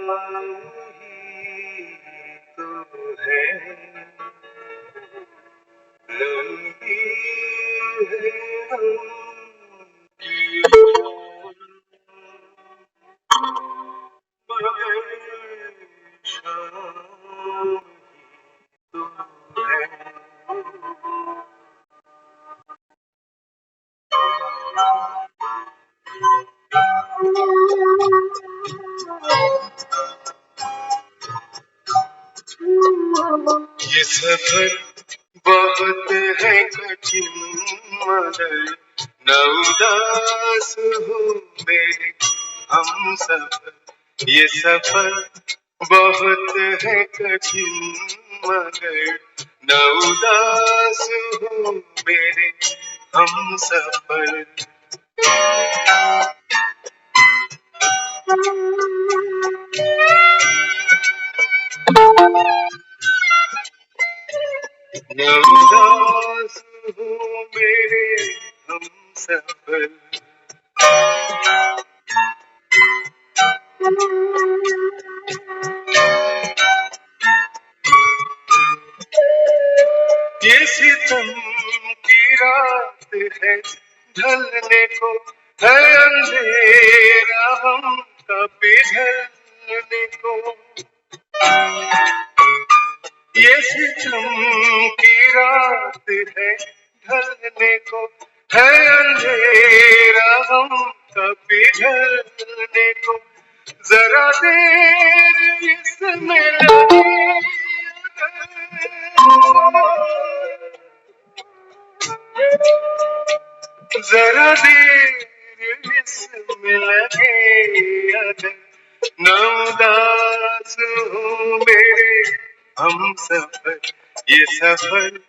ही तो है, लंबी है उनकी मगर शाम तो है। ये सफर बहुत है कठिन मगर न उदास हो मेरे हम सफर। ये सफर बहुत है कठिन मगर न उदास हो मेरे हम सफर। न उदास हो मेरे हम सफर। ये सितम की रात है ढलने को है अंधेरा हम कभी ढलने को। ये सितम की रात है ढलने को है अंधेरा हम कभी ढलने को। जरा देर इसमें लगे जरा देर इसमें लगे अगर न उदास हो मेरे हम सफर। ये सफर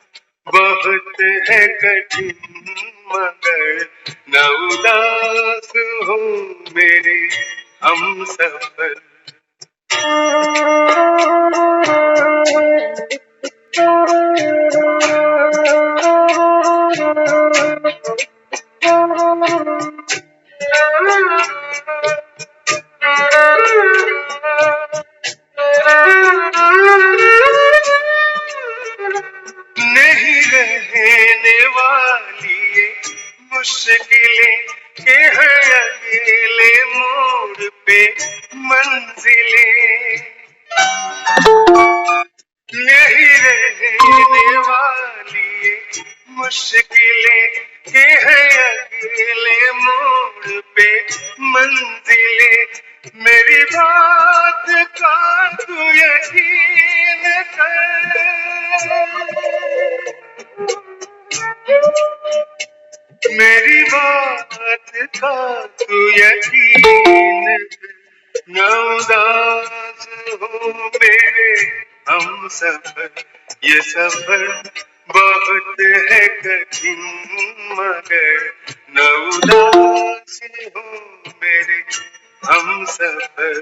बहुत है कठिन मगर न उदास हो मेरे हम सफर। नहीं रहने वाली ये मुश्किलें के हैं अगले मोड़ पे मंजिलें। नहीं रहने वाली ये मुश्किलें के हैं अगले मोड़ पे मंजिलें। मेरी बात का तू यकीन कर, मेरी बात का तू यकीन कर। न उदास हो मेरे हम सफर। ये सफर बहुत है कठिन मगर न उदास हो मेरे हम सफर।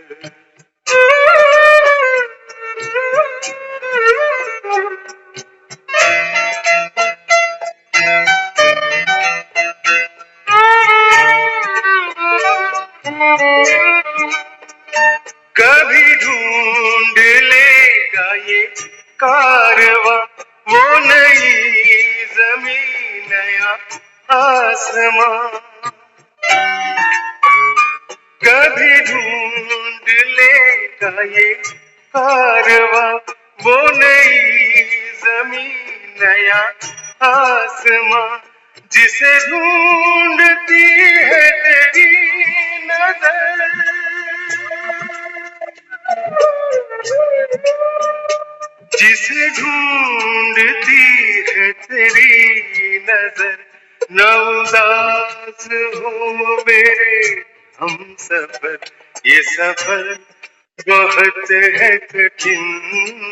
कभी ढूंढ लेगा ये कारवां वो नई जमीन नया आसमां। कभी ढूंढ लेगा ये कारवां वो नई जमीन नया आसमां। जिसे ढूंढती है तेरी नजर, जिसे ढूंढती है तेरी नजर। न उदास हो मेरे हम सफर। ये सफर बहुत है कठिन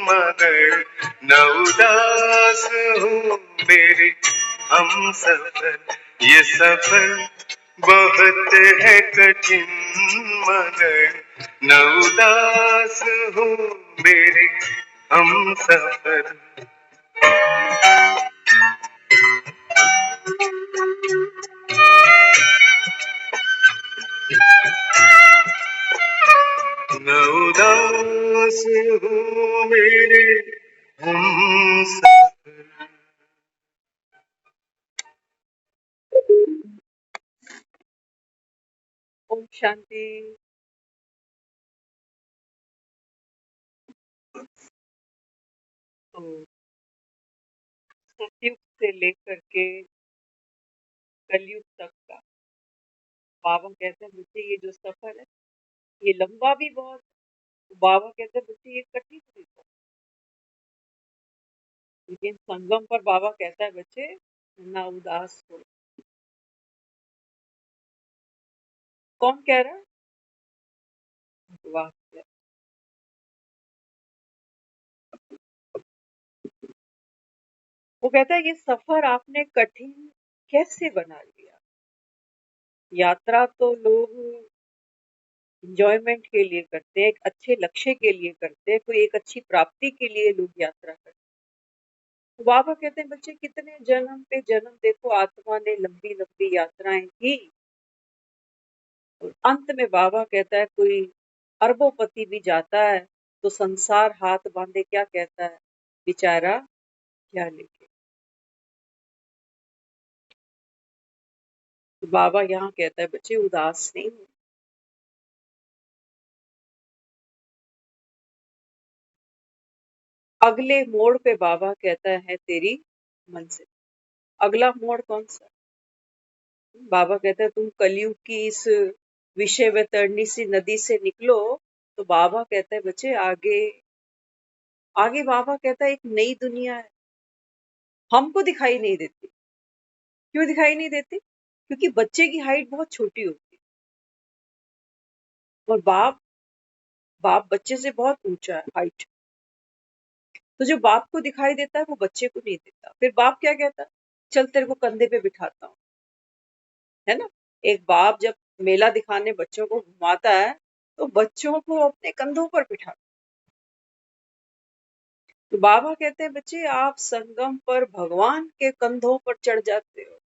मगर न उदास हो मेरे हम सफर। ये सफर बहुत है कठिन मगर न उदास हो मेरे हम सफर। न न उदास हो मेरे हमसफर। ओम शांति। तो सतयुग से लेकर के कलयुग तक का बाबा कहते हैं मुझे ये जो सफर है ये लंबा भी बहुत है। बाबा कहते हैं मुझे ये कठिन भी बहुत, लेकिन संगम पर बाबा कहता है बच्चे ना उदास हो। कौन कह रहा है? वाह। वो कहता है ये सफर आपने कठिन कैसे बना लिया। यात्रा तो लोग एंजॉयमेंट के लिए करते हैं, एक अच्छे लक्ष्य के लिए करते हैं, कोई एक अच्छी प्राप्ति के लिए लोग यात्रा करते हैं। तो बाबा कहते हैं बच्चे कितने जन्म पे जन्म देखो आत्मा ने लंबी लंबी यात्राएं की, और अंत में बाबा कहता है कोई अरबोपति भी जाता है तो संसार हाथ बांधे क्या कहता है, बेचारा क्या लेके। तो बाबा यहाँ कहता है बच्चे उदास नहीं हो। अगले मोड़ पे बाबा कहता है तेरी मंजिल। अगला मोड़ कौन सा? बाबा कहता है तुम कलयुग की इस विषय वैतरणी सी नदी से निकलो। तो बाबा कहता है बच्चे आगे आगे बाबा कहता है एक नई दुनिया है, हमको दिखाई नहीं देती। क्यों दिखाई नहीं देती? क्योंकि बच्चे की हाइट बहुत छोटी होती है, और बाप बाप बच्चे से बहुत ऊंचा है हाइट। तो जो बाप को दिखाई देता है वो बच्चे को नहीं देता। फिर बाप क्या कहता है, चल तेरे को कंधे पे बिठाता हूँ, है ना। एक बाप जब मेला दिखाने बच्चों को घुमाता है तो बच्चों को अपने कंधों पर बिठाता है। तो बाबा कहते हैं बच्चे आप संगम पर भगवान के कंधों पर चढ़ जाते हो।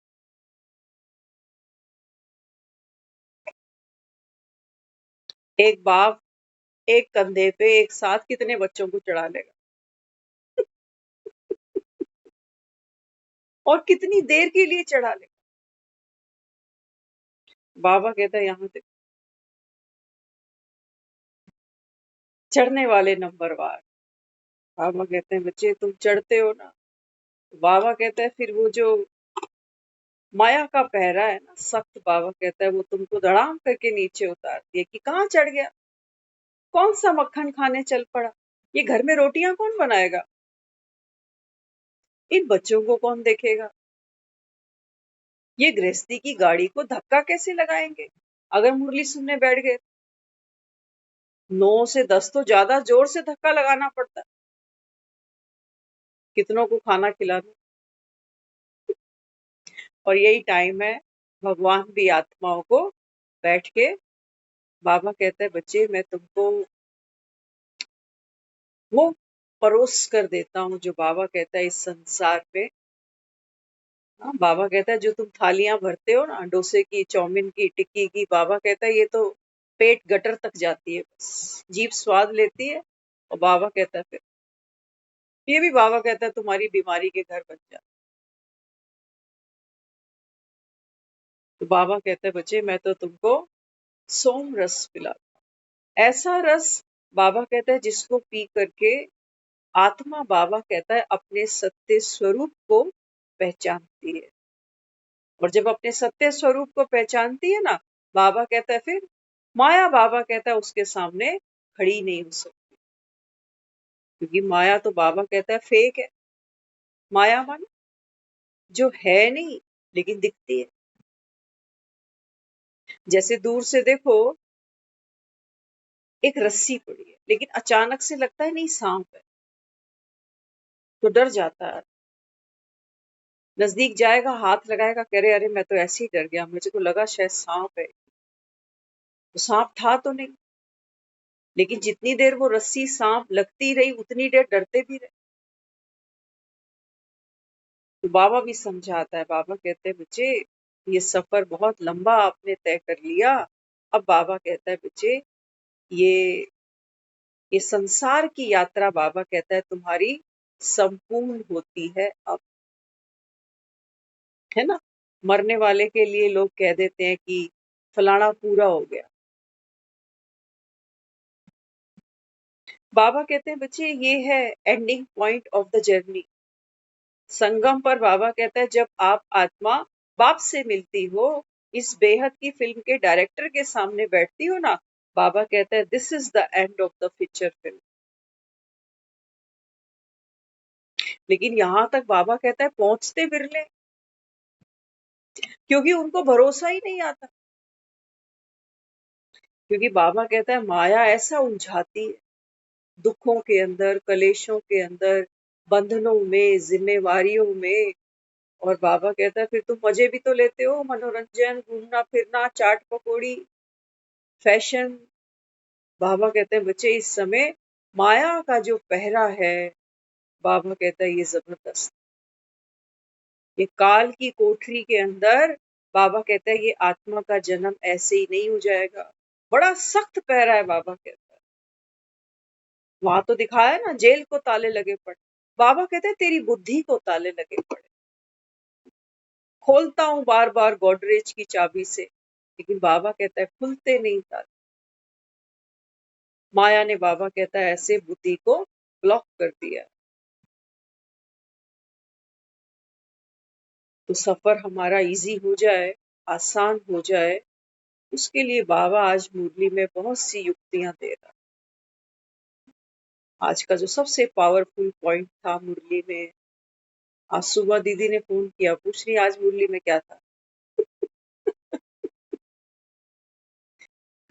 एक बाप एक कंधे पे एक साथ कितने बच्चों को चढ़ा लेगा, और कितनी देर के लिए चढ़ा लेगा। बाबा कहता है यहाँ से चढ़ने वाले नंबरवार। बाबा कहते हैं बच्चे तुम चढ़ते हो ना। बाबा कहता है फिर वो जो माया का पहरा है ना सख्त, बाबा कहता है वो तुमको धड़ाम करके नीचे उतारती है कि कहाँ चढ़ गया, कौन सा मक्खन खाने चल पड़ा, ये घर में रोटियां कौन बनाएगा, इन बच्चों को कौन देखेगा, ये गृहस्थी की गाड़ी को धक्का कैसे लगाएंगे। अगर मुरली सुनने बैठ गए 9 से 10 तो ज्यादा जोर से धक्का लगाना पड़ता है, कितनों को खाना खिलाना। और यही टाइम है भगवान भी आत्माओं को बैठ के बाबा कहता है बच्चे मैं तुमको वो परोस कर देता हूँ जो बाबा कहता है इस संसार पे। हाँ, बाबा कहता है जो तुम थालियां भरते हो ना डोसे की, चाउमीन की, टिक्की की, बाबा कहता है ये तो पेट गटर तक जाती है, बस जीभ स्वाद लेती है। और बाबा कहता है फिर ये भी बाबा कहता है तुम्हारी बीमारी के घर बन जाए। तो बाबा कहता है बच्चे मैं तो तुमको सोम रस पिलाता हूं। ऐसा रस बाबा कहता है जिसको पी करके आत्मा बाबा कहता है अपने सत्य स्वरूप को पहचानती है। और जब अपने सत्य स्वरूप को पहचानती है ना, बाबा कहता है फिर माया बाबा कहता है उसके सामने खड़ी नहीं हो सकती। क्योंकि माया तो बाबा कहता है फेक है। माया माने जो है नहीं लेकिन दिखती है। जैसे दूर से देखो एक रस्सी पड़ी है, लेकिन अचानक से लगता है नहीं सांप है, तो डर जाता है। नजदीक जाएगा, हाथ लगाएगा, कह रहे अरे मैं तो ऐसे ही डर गया, मुझे को लगा शायद सांप है। तो सांप था तो नहीं, लेकिन जितनी देर वो रस्सी सांप लगती रही उतनी देर डरते भी रहे। तो बाबा भी समझाता है, बाबा कहते हैं बच्चे ये सफर बहुत लंबा आपने तय कर लिया। अब बाबा कहता है बच्चे ये ये संसार की यात्रा बाबा कहता है तुम्हारी संपूर्ण होती है अब, है ना। मरने वाले के लिए लोग कह देते हैं कि फलाना पूरा हो गया। बाबा कहते हैं बच्चे ये है ending point of the journey. संगम पर बाबा कहता है जब आप आत्मा बाप से मिलती हो, इस बेहद की फिल्म के डायरेक्टर के सामने बैठती हो ना, बाबा कहता है this is the end of the feature film. लेकिन यहां तक बाबा कहता है पहुंचते बिरले, क्योंकि उनको भरोसा ही नहीं आता। क्योंकि बाबा कहता है माया ऐसा उलझाती है, दुखों के अंदर, कलेशों के अंदर, बंधनों में, जिम्मेवारियों में। और बाबा कहता है फिर तुम मजे भी तो लेते हो, मनोरंजन, घूमना फिरना, चाट पकौड़ी, फैशन। बाबा कहते हैं बच्चे इस समय माया का जो पहरा है, बाबा कहता है ये जबरदस्त। ये काल की कोठरी के अंदर बाबा कहता है ये आत्मा का जन्म ऐसे ही नहीं हो जाएगा। बड़ा सख्त पहरा है बाबा कहता है। वहां तो दिखाया है ना जेल को ताले लगे पड़े। बाबा कहते हैं तेरी बुद्धि को ताले लगे पड़े। खोलता हूं बार बार गोडरेज की चाबी से, लेकिन बाबा कहता है खुलते नहीं ताले। माया ने बाबा कहता है ऐसे बुद्धि को ब्लॉक कर दिया। तो सफर हमारा इजी हो जाए, आसान हो जाए, उसके लिए बाबा आज मुरली में बहुत सी युक्तियां दे रहा है। आज का जो सबसे पावरफुल पॉइंट था मुरली में, आज सुबह दीदी ने फोन किया, पूछ रही आज मुरली में क्या था।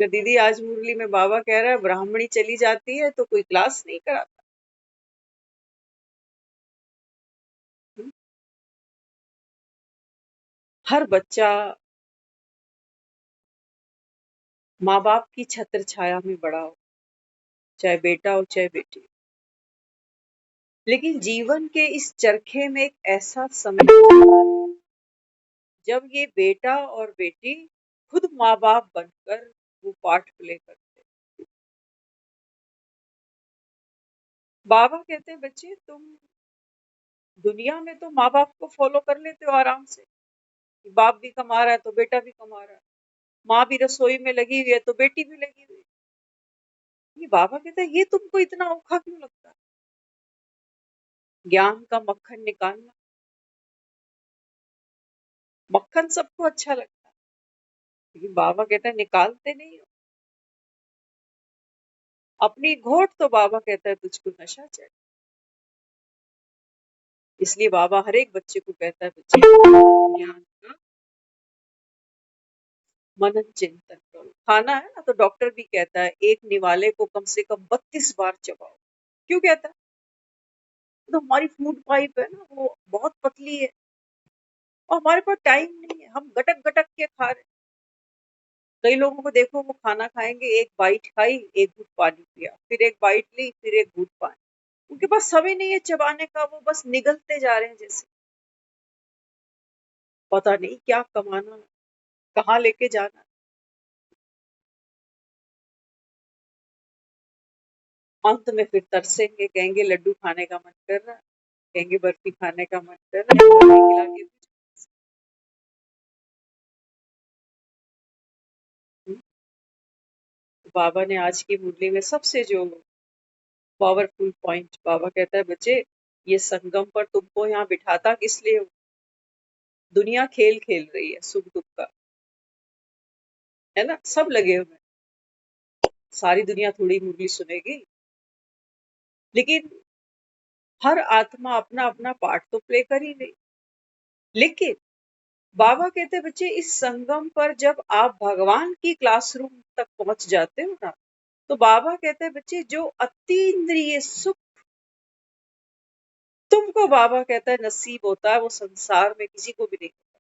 तो दीदी आज मुरली में बाबा कह रहा है ब्राह्मणी चली जाती है तो कोई क्लास नहीं कराता। हर बच्चा माँ बाप की छत्र छाया में बड़ा हो, चाहे बेटा हो चाहे बेटी। लेकिन जीवन के इस चरखे में एक ऐसा समय आता है जब ये बेटा और बेटी खुद माँ बाप बनकर वो पार्ट प्ले करते हैं। बाबा कहते हैं बच्चे तुम दुनिया में तो माँ बाप को फॉलो कर लेते हो आराम से, बाप भी कमा रहा है तो बेटा भी कमा रहा है, माँ भी रसोई में लगी हुई है तो बेटी भी लगी हुई है। ये बाबा कहता है ये तुमको इतना औखा क्यों लगता है? ज्ञान का मक्खन निकालना, मक्खन सबको अच्छा लगता है, लेकिन बाबा कहता है निकालते नहीं हो अपनी घोट। तो बाबा कहता है तुझको नशा चढ़। इसलिए बाबा हर एक बच्चे को कहता है बच्चे ज्ञान का मनन चिंतन करो। खाना है ना तो डॉक्टर भी कहता है एक निवाले को कम से कम 32 बार चबाओ। क्यों कहता है? तो हमारी फूड पाइप है ना वो बहुत पतली है और हमारे पास टाइम नहीं है, हम गटक गटक के खा रहे हैं। कई लोगों को देखो वो खाना खाएंगे, एक बाइट खाई, एक घूंट पानी पिया, फिर एक बाइट ली, फिर एक घूंट पानी। उनके पास समय नहीं है चबाने का, वो बस निगलते जा रहे हैं जैसे पता नहीं क्या कमाना, कहाँ लेके जाना। अंत में फिर तरसेंगे, कहेंगे लड्डू खाने का मन कर रहा है, कहेंगे बर्फी खाने का मन कर रहा है, बर्फी खिला के बाबा ने आज की मुरली में सबसे जो पावरफुल पॉइंट, बाबा कहता है बच्चे ये संगम पर तुमको यहाँ बिठाता किस लिए हूँ? दुनिया खेल खेल रही है सुख दुख का, है ना, सब लगे हुए हैं। सारी दुनिया थोड़ी मुरली सुनेगी, लेकिन हर आत्मा अपना अपना पार्ट तो प्ले कर ही रही। लेकिन बाबा कहते हैं बच्चे इस संगम पर जब आप भगवान की क्लासरूम तक पहुंच जाते हो ना, तो बाबा कहते हैं बच्चे जो अतीन्द्रिय सुख तुमको बाबा कहता है नसीब होता है वो संसार में किसी को भी नहीं होता।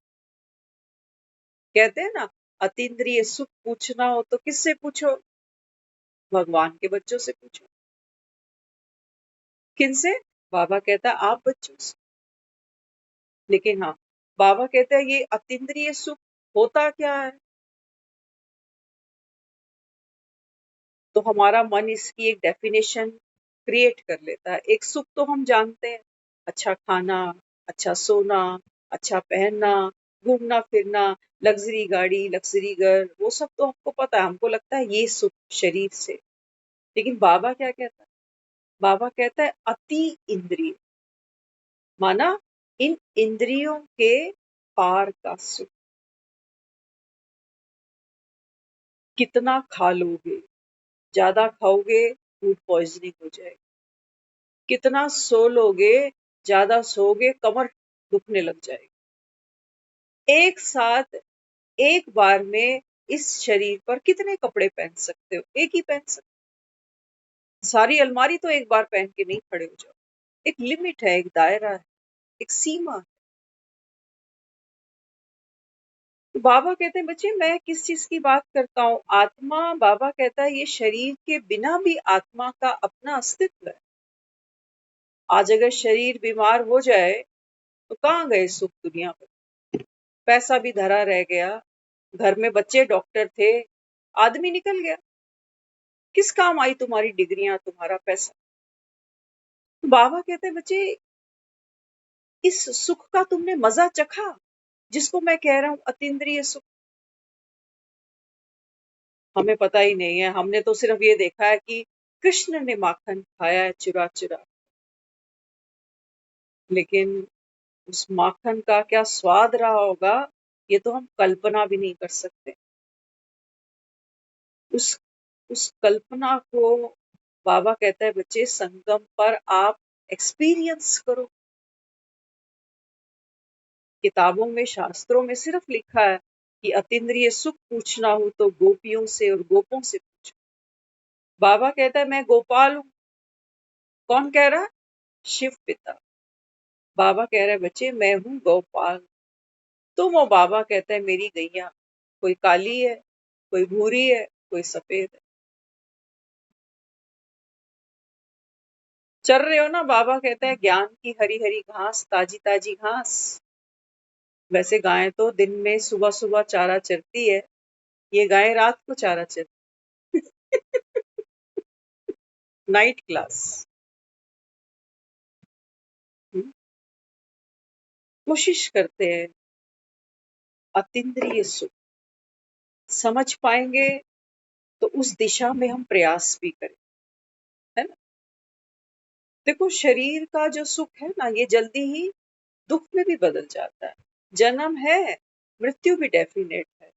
कहते हैं ना अतीन्द्रिय सुख पूछना हो तो किससे पूछो? भगवान के बच्चों से पूछो। किनसे? बाबा कहता है आप बच्चों से। लेकिन हाँ, बाबा कहते हैं ये अतीन्द्रिय सुख होता क्या है? तो हमारा मन इसकी एक डेफिनेशन क्रिएट कर लेता है। एक सुख तो हम जानते हैं, अच्छा खाना, अच्छा सोना, अच्छा पहनना, घूमना फिरना, लग्जरी गाड़ी, लग्जरी घर, वो सब तो हमको पता है, हमको लगता है ये सुख शरीर से। लेकिन बाबा क्या कहता है? बाबा कहता है अति इंद्रिय, माना इन इंद्रियों के पार का सुख। कितना खा लोगे, ज्यादा खाओगे फूड पॉइजनिंग हो जाएगी। कितना सो लोगे, ज्यादा सोओगे कमर दुखने लग जाएगी। एक साथ एक बार में इस शरीर पर कितने कपड़े पहन सकते हो? एक ही पहन सकते हो। सारी अलमारी तो एक बार पहन के नहीं खड़े हो जाओ। एक लिमिट है, एक दायरा है, एक सीमा है। तो बाबा कहते हैं बच्चे मैं किस चीज की बात करता हूँ? आत्मा। बाबा कहता है ये शरीर के बिना भी आत्मा का अपना अस्तित्व है। आज अगर शरीर बीमार हो जाए तो कहाँ गए सुख दुनिया में? पैसा भी धरा रह गया, घर में बच्चे डॉक्टर थे, आदमी निकल गया। किस काम आई तुम्हारी डिग्रियां, तुम्हारा पैसा? तो बाबा कहते हैं बच्चे इस सुख का तुमने मजा चखा, जिसको मैं कह रहा हूं अतीन्द्रिय सुख? हमें पता ही नहीं है। हमने तो सिर्फ ये देखा है कि कृष्ण ने माखन खाया है चुरा चुरा, लेकिन उस माखन का क्या स्वाद रहा होगा, ये तो हम कल्पना भी नहीं कर सकते। उस उस कल्पना को बाबा कहता है बच्चे संगम पर आप एक्सपीरियंस करो। किताबों में, शास्त्रों में सिर्फ लिखा है कि अतीन्द्रिय सुख पूछना हो तो गोपियों से और गोपों से पूछो। बाबा कहता है मैं गोपाल हूं। कौन कह रहा? शिव पिता। बाबा कह रहे बच्चे मैं हूं गोपाल, तुम हो। बाबा कहता है मेरी गैया, कोई काली है, कोई भूरी है, कोई सफेद है। चल रहे हो ना? बाबा कहता है ज्ञान की हरी हरी घास, ताजी ताजी घास। वैसे गाय तो दिन में सुबह सुबह चारा चरती है, ये गाय रात को चारा चरती। Night class. कोशिश करते हैं अतीन्द्रिय सुख समझ पाएंगे तो उस दिशा में हम प्रयास भी करें, है ना? देखो शरीर का जो सुख है ना, ये जल्दी ही दुख में भी बदल जाता है। जन्म है, मृत्यु भी डेफिनेट है।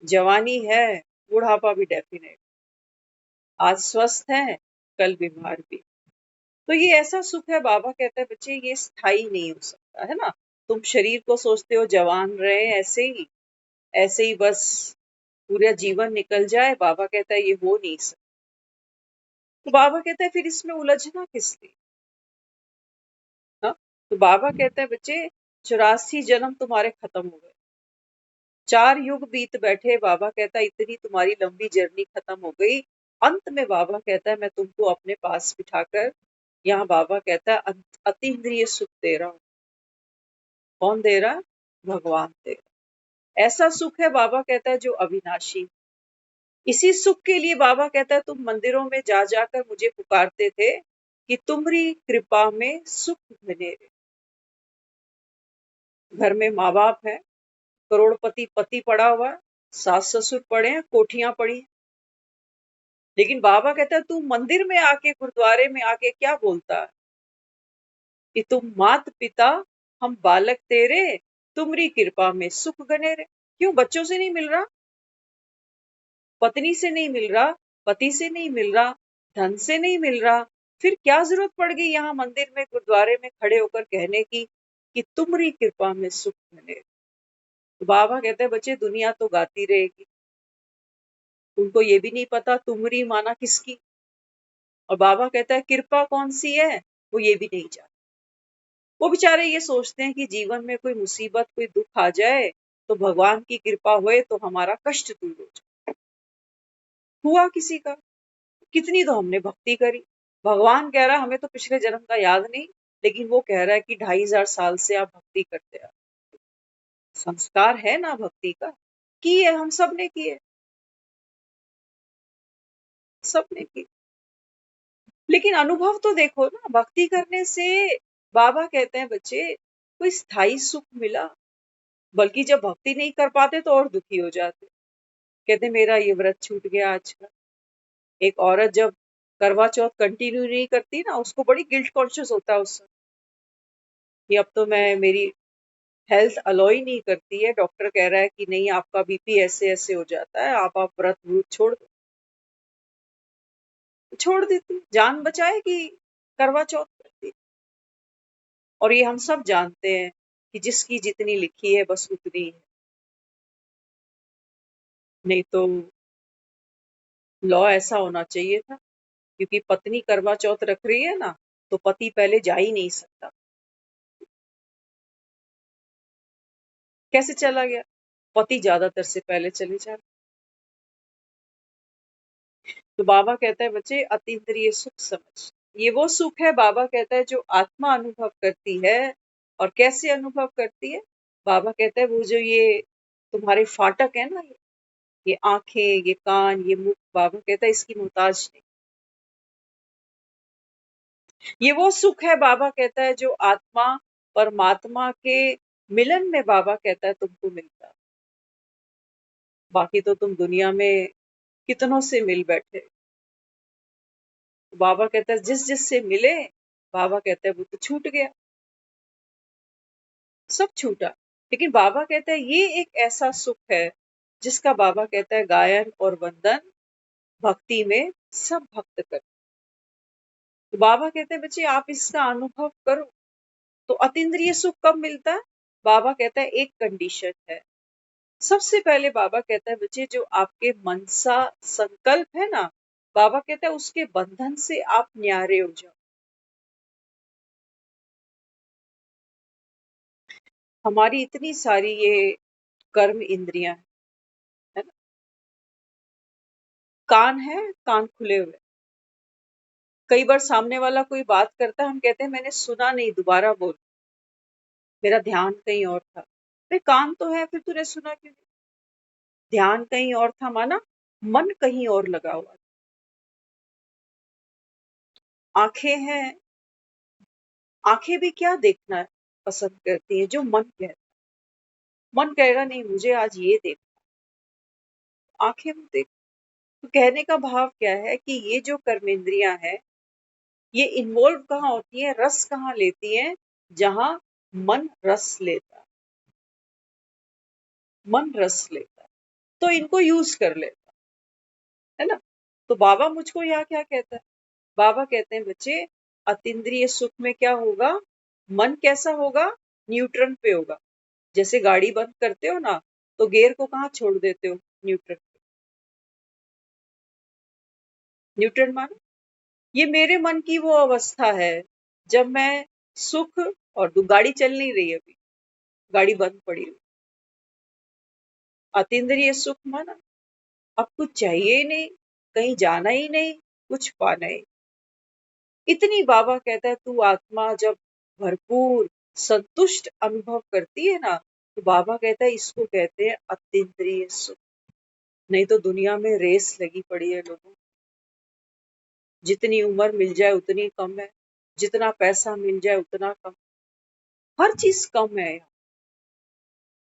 जवानी है, बुढ़ापा भी डेफिनेट। आज स्वस्थ है, कल बीमार भी। तो ये ऐसा सुख है, बाबा कहता है बच्चे ये स्थायी नहीं हो सकता, है ना? तुम शरीर को सोचते हो जवान रहे ऐसे ही बस पूरा जीवन निकल जाए। बाबा कहता है ये हो नहीं सकता। तो बाबा कहता है फिर इसमें उलझना किस लिए? हाँ? तो बाबा कहता है बच्चे 84 जन्म तुम्हारे खत्म हो गए, 4 युग बीत बैठे। बाबा कहता है इतनी तुम्हारी लंबी जर्नी खत्म हो गई। अंत में बाबा कहता है मैं तुमको अपने पास बिठाकर, यहाँ बाबा कहता है अतीन्द्रिय सुख दे रहा हूँ। कौन दे रहा? भगवान दे रहा। ऐसा सुख है बाबा कहता है जो अविनाशी। इसी सुख के लिए बाबा कहता है तुम मंदिरों में जा जाकर मुझे पुकारते थे कि तुम्हारी कृपा में सुख बने रहे। घर में माँ बाप है, करोड़पति पति पड़ा हुआ है, सास ससुर पड़े हैं, कोठियां पड़ी हैं, लेकिन बाबा कहता है तू मंदिर में आके, गुरुद्वारे में आके क्या बोलता है कि तुम मात पिता हम बालक तेरे, तुम्हारी कृपा में सुख गने रहे। क्यों? बच्चों से नहीं मिल रहा, पत्नी से नहीं मिल रहा, पति से नहीं मिल रहा, धन से नहीं मिल रहा, फिर क्या जरूरत पड़ गई यहाँ मंदिर में, गुरुद्वारे में खड़े होकर कहने की कि तुम्हारी कृपा में सुख मिले? तो बाबा कहते हैं बच्चे दुनिया तो गाती रहेगी, उनको ये भी नहीं पता तुम्हारी माना किसकी। और बाबा कहता है कृपा कौन सी है, वो ये भी नहीं जानते। वो बेचारे ये सोचते हैं कि जीवन में कोई मुसीबत, कोई दुख आ जाए तो भगवान की कृपा होए तो हमारा कष्ट दूर हो जाए। हुआ किसी का? कितनी तो हमने भक्ति करी। भगवान कह रहा है हमें तो पिछले जन्म का याद नहीं, लेकिन वो कह रहा है कि 2500 साल से आप भक्ति करते आ। संस्कार है ना भक्ति का, की है, हम सब ने किए। सबने की। लेकिन अनुभव तो देखो ना, भक्ति करने से बाबा कहते हैं बच्चे कोई स्थायी सुख मिला, बल्कि जब भक्ति नहीं कर पाते तो और दुखी हो जाते। कहते मेरा ये व्रत छूट गया आज का। एक औरत जब करवा चौथ कंटिन्यू नहीं करती ना, उसको बड़ी गिल्ट कॉन्शियस होता है उससे कि अब तो मैं मेरी हेल्थ अलो ही नहीं करती है, डॉक्टर कह रहा है कि नहीं आपका बीपी ऐसे ऐसे हो जाता है, आप व्रत व्रत छोड़ दो। छोड़ देती, जान बचाए कि करवा चौथ करती। और ये हम सब जानते हैं कि जिसकी जितनी लिखी है बस उतनी है, नहीं तो लॉ ऐसा होना चाहिए था, क्योंकि पत्नी करवा चौथ रख रही है ना, तो पति पहले जा ही नहीं सकता। कैसे चला गया? पति ज्यादातर से पहले चले जा। तो बाबा कहता है बच्चे अतीन्द्रिय सुख समझ, ये वो सुख है बाबा कहता है जो आत्मा अनुभव करती है। और कैसे अनुभव करती है? बाबा कहता है वो जो ये तुम्हारे फाटक है ना, ये आंखें, ये कान, ये मुख, बाबा कहता है इसकी मोहताज नहीं। ये वो सुख है बाबा कहता है जो आत्मा परमात्मा के मिलन में बाबा कहता है तुमको मिलता है। बाकी तो तुम दुनिया में कितनों से मिल बैठे। बाबा कहता है जिस जिस से मिले, बाबा कहता है वो तो छूट गया, सब छूटा। लेकिन बाबा कहता है ये एक ऐसा सुख है जिसका बाबा कहता है गायन और वंदन भक्ति में सब भक्त कर। तो बाबा कहते हैं बच्चे आप इसका अनुभव करो। तो अतीन्द्रिय सुख कब मिलता है? बाबा कहता है एक कंडीशन है। सबसे पहले बाबा कहता है बच्चे जो आपके मनसा संकल्प है ना, बाबा कहता है उसके बंधन से आप न्यारे हो जाओ। हमारी इतनी सारी ये कर्म इंद्रियां है ना, कान है, कान खुले हुए। कई बार सामने वाला कोई बात करता है, हम कहते हैं मैंने सुना नहीं, दोबारा बोल, मेरा ध्यान कहीं और था। अरे कान तो है, फिर तूने सुना क्यों नहीं? ध्यान कहीं और था, माना मन कहीं और लगा हुआ। आंखें हैं, आंखें भी क्या देखना पसंद करती हैं? जो मन कहता। मन कहेगा नहीं मुझे आज ये देख, आंखें वो देख। तो कहने का भाव क्या है कि ये जो कर्मेंद्रियां हैं, ये इन्वॉल्व कहाँ होती है, रस कहाँ लेती हैं? जहां मन रस लेता है, मन रस लेता है, तो इनको यूज कर लेता है ना। तो बाबा मुझको यहाँ क्या कहता है? बाबा कहते हैं बच्चे अतीन्द्रिय सुख में क्या होगा? मन कैसा होगा? न्यूट्रन पे होगा। जैसे गाड़ी बंद करते हो ना, तो गियर को कहाँ छोड़ देते हो? न्यूट्रन पे। न्यूट्रन मानो ये मेरे मन की वो अवस्था है जब मैं सुख और गाड़ी चल नहीं रही है, अभी गाड़ी बंद पड़ी हुई। अतीन्द्रिय सुख माना अब कुछ चाहिए ही नहीं, कहीं जाना ही नहीं, कुछ पाना ही। इतनी बाबा कहता है तू आत्मा जब भरपूर संतुष्ट अनुभव करती है ना, तो बाबा कहता है इसको कहते हैं अतीन्द्रिय सुख। नहीं तो दुनिया में रेस लगी पड़ी है लोगों, जितनी उम्र मिल जाए उतनी कम है, जितना पैसा मिल जाए उतना कम, हर चीज कम है यहाँ।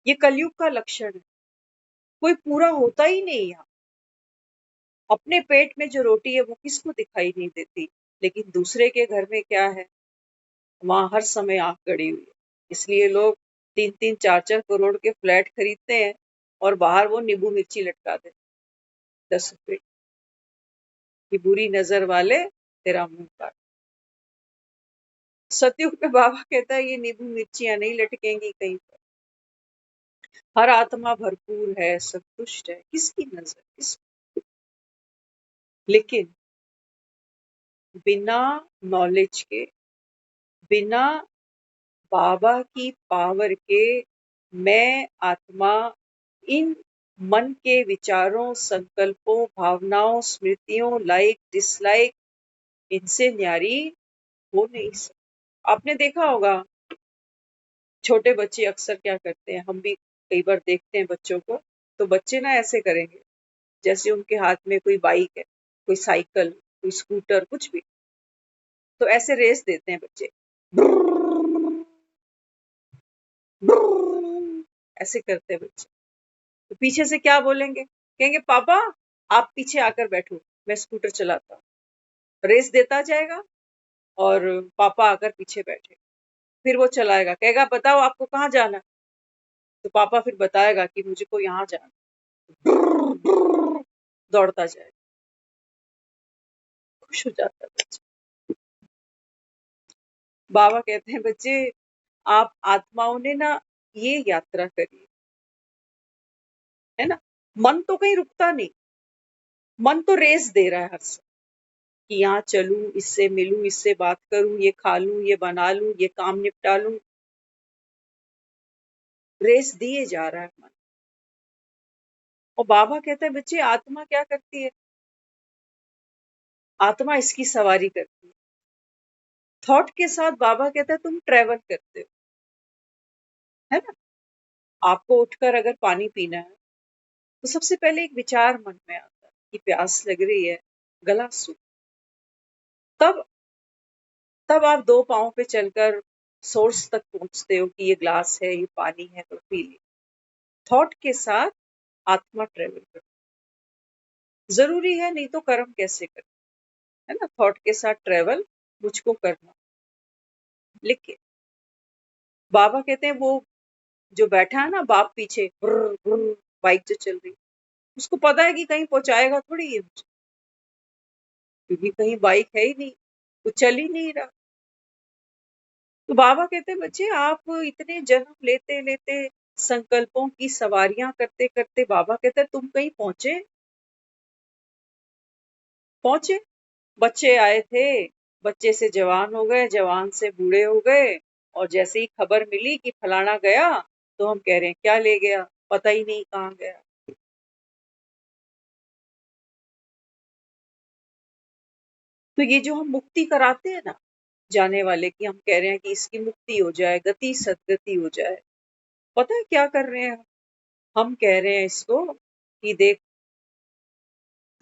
ये कलयुग का लक्षण है, कोई पूरा होता ही नहीं यहाँ। अपने पेट में जो रोटी है वो किसको दिखाई नहीं देती, लेकिन दूसरे के घर में क्या है, वहां हर समय आंख गड़ी हुई है। इसलिए लोग 3-3 4-4 करोड़ के फ्लैट खरीदते हैं और बाहर वो नींबू मिर्ची लटका देते 10 रुपए की, बुरी नजर वाले तेरा मुंह काट। सतयुग में बाबा कहता है ये नींबू मिर्चियां नहीं लटकेंगी कहीं पर। हर आत्मा भरपूर है, संतुष्ट है, किसकी नजर किस। लेकिन बिना नॉलेज के, बिना बाबा की पावर के, मैं आत्मा इन मन के विचारों, संकल्पों, भावनाओं, स्मृतियों, लाइक डिसलाइक, इनसे न्यारी हो नहीं सकती। आपने देखा होगा छोटे बच्चे अक्सर क्या करते हैं, हम भी कई बार देखते हैं बच्चों को, तो बच्चे ना ऐसे करेंगे जैसे उनके हाथ में कोई बाइक है, कोई साइकिल, कोई स्कूटर, कुछ भी। तो ऐसे रेस देते हैं बच्चे, ऐसे करते हैं बच्चे। तो पीछे से क्या बोलेंगे, कहेंगे पापा आप पीछे आकर बैठो, मैं स्कूटर चलाता हूँ। रेस देता जाएगा और पापा आकर पीछे बैठे, फिर वो चलाएगा, कहेगा बताओ आपको कहाँ जाना है? तो पापा फिर बताएगा कि मुझे को यहाँ जाना है। दौड़ता जाएगा, खुश हो जाता है बच्चा। बाबा कहते हैं बच्चे आप आत्माओं ने ना ये यात्रा करी है ना। मन तो कहीं रुकता नहीं, मन तो रेस दे रहा है हर समय कि यहाँ चलूं, इससे मिलूं, इससे बात करूं, ये खा लूं, ये बना लूं, ये काम निपटा लूं। रेस दिए जा रहा है मन। और बाबा कहते हैं बच्चे आत्मा क्या करती है, आत्मा इसकी सवारी करती है। थॉट के साथ बाबा कहता है तुम ट्रेवल करते हो, है ना। आपको उठकर अगर पानी पीना है तो सबसे पहले एक विचार मन में आता है कि प्यास लग रही है, गला सूख। तब तब आप दो पांव पे चलकर सोर्स तक पहुंचते हो कि ये ग्लास है, ये पानी है, तो पी ली। थॉट के साथ आत्मा ट्रेवल करती है। जरूरी है, नहीं तो कर्म कैसे कर, है ना। थॉट के साथ ट्रेवल मुझको करना। लिख बाबा कहते हैं वो जो बैठा है ना बाप पीछे, बाइक जो चल रही, उसको पता है कि कहीं पहुंचाएगा थोड़ी ये मुझे, क्योंकि कहीं बाइक है ही नहीं, वो चल ही नहीं रहा। तो बाबा कहते हैं बच्चे आप इतने जन्म लेते लेते संकल्पों की सवारियां करते करते, बाबा कहते हैं तुम कहीं पहुंचे, पहुंचे। बच्चे आए थे, बच्चे से जवान हो गए, जवान से बूढ़े हो गए, और जैसे ही खबर मिली कि फलाना गया, तो हम कह रहे हैं क्या ले गया, पता ही नहीं कहाँ गया। तो ये जो हम मुक्ति कराते हैं ना जाने वाले की, हम कह रहे हैं कि इसकी मुक्ति हो जाए, गति सदगति हो जाए, पता है क्या कर रहे हैं हम कह रहे हैं इसको कि देख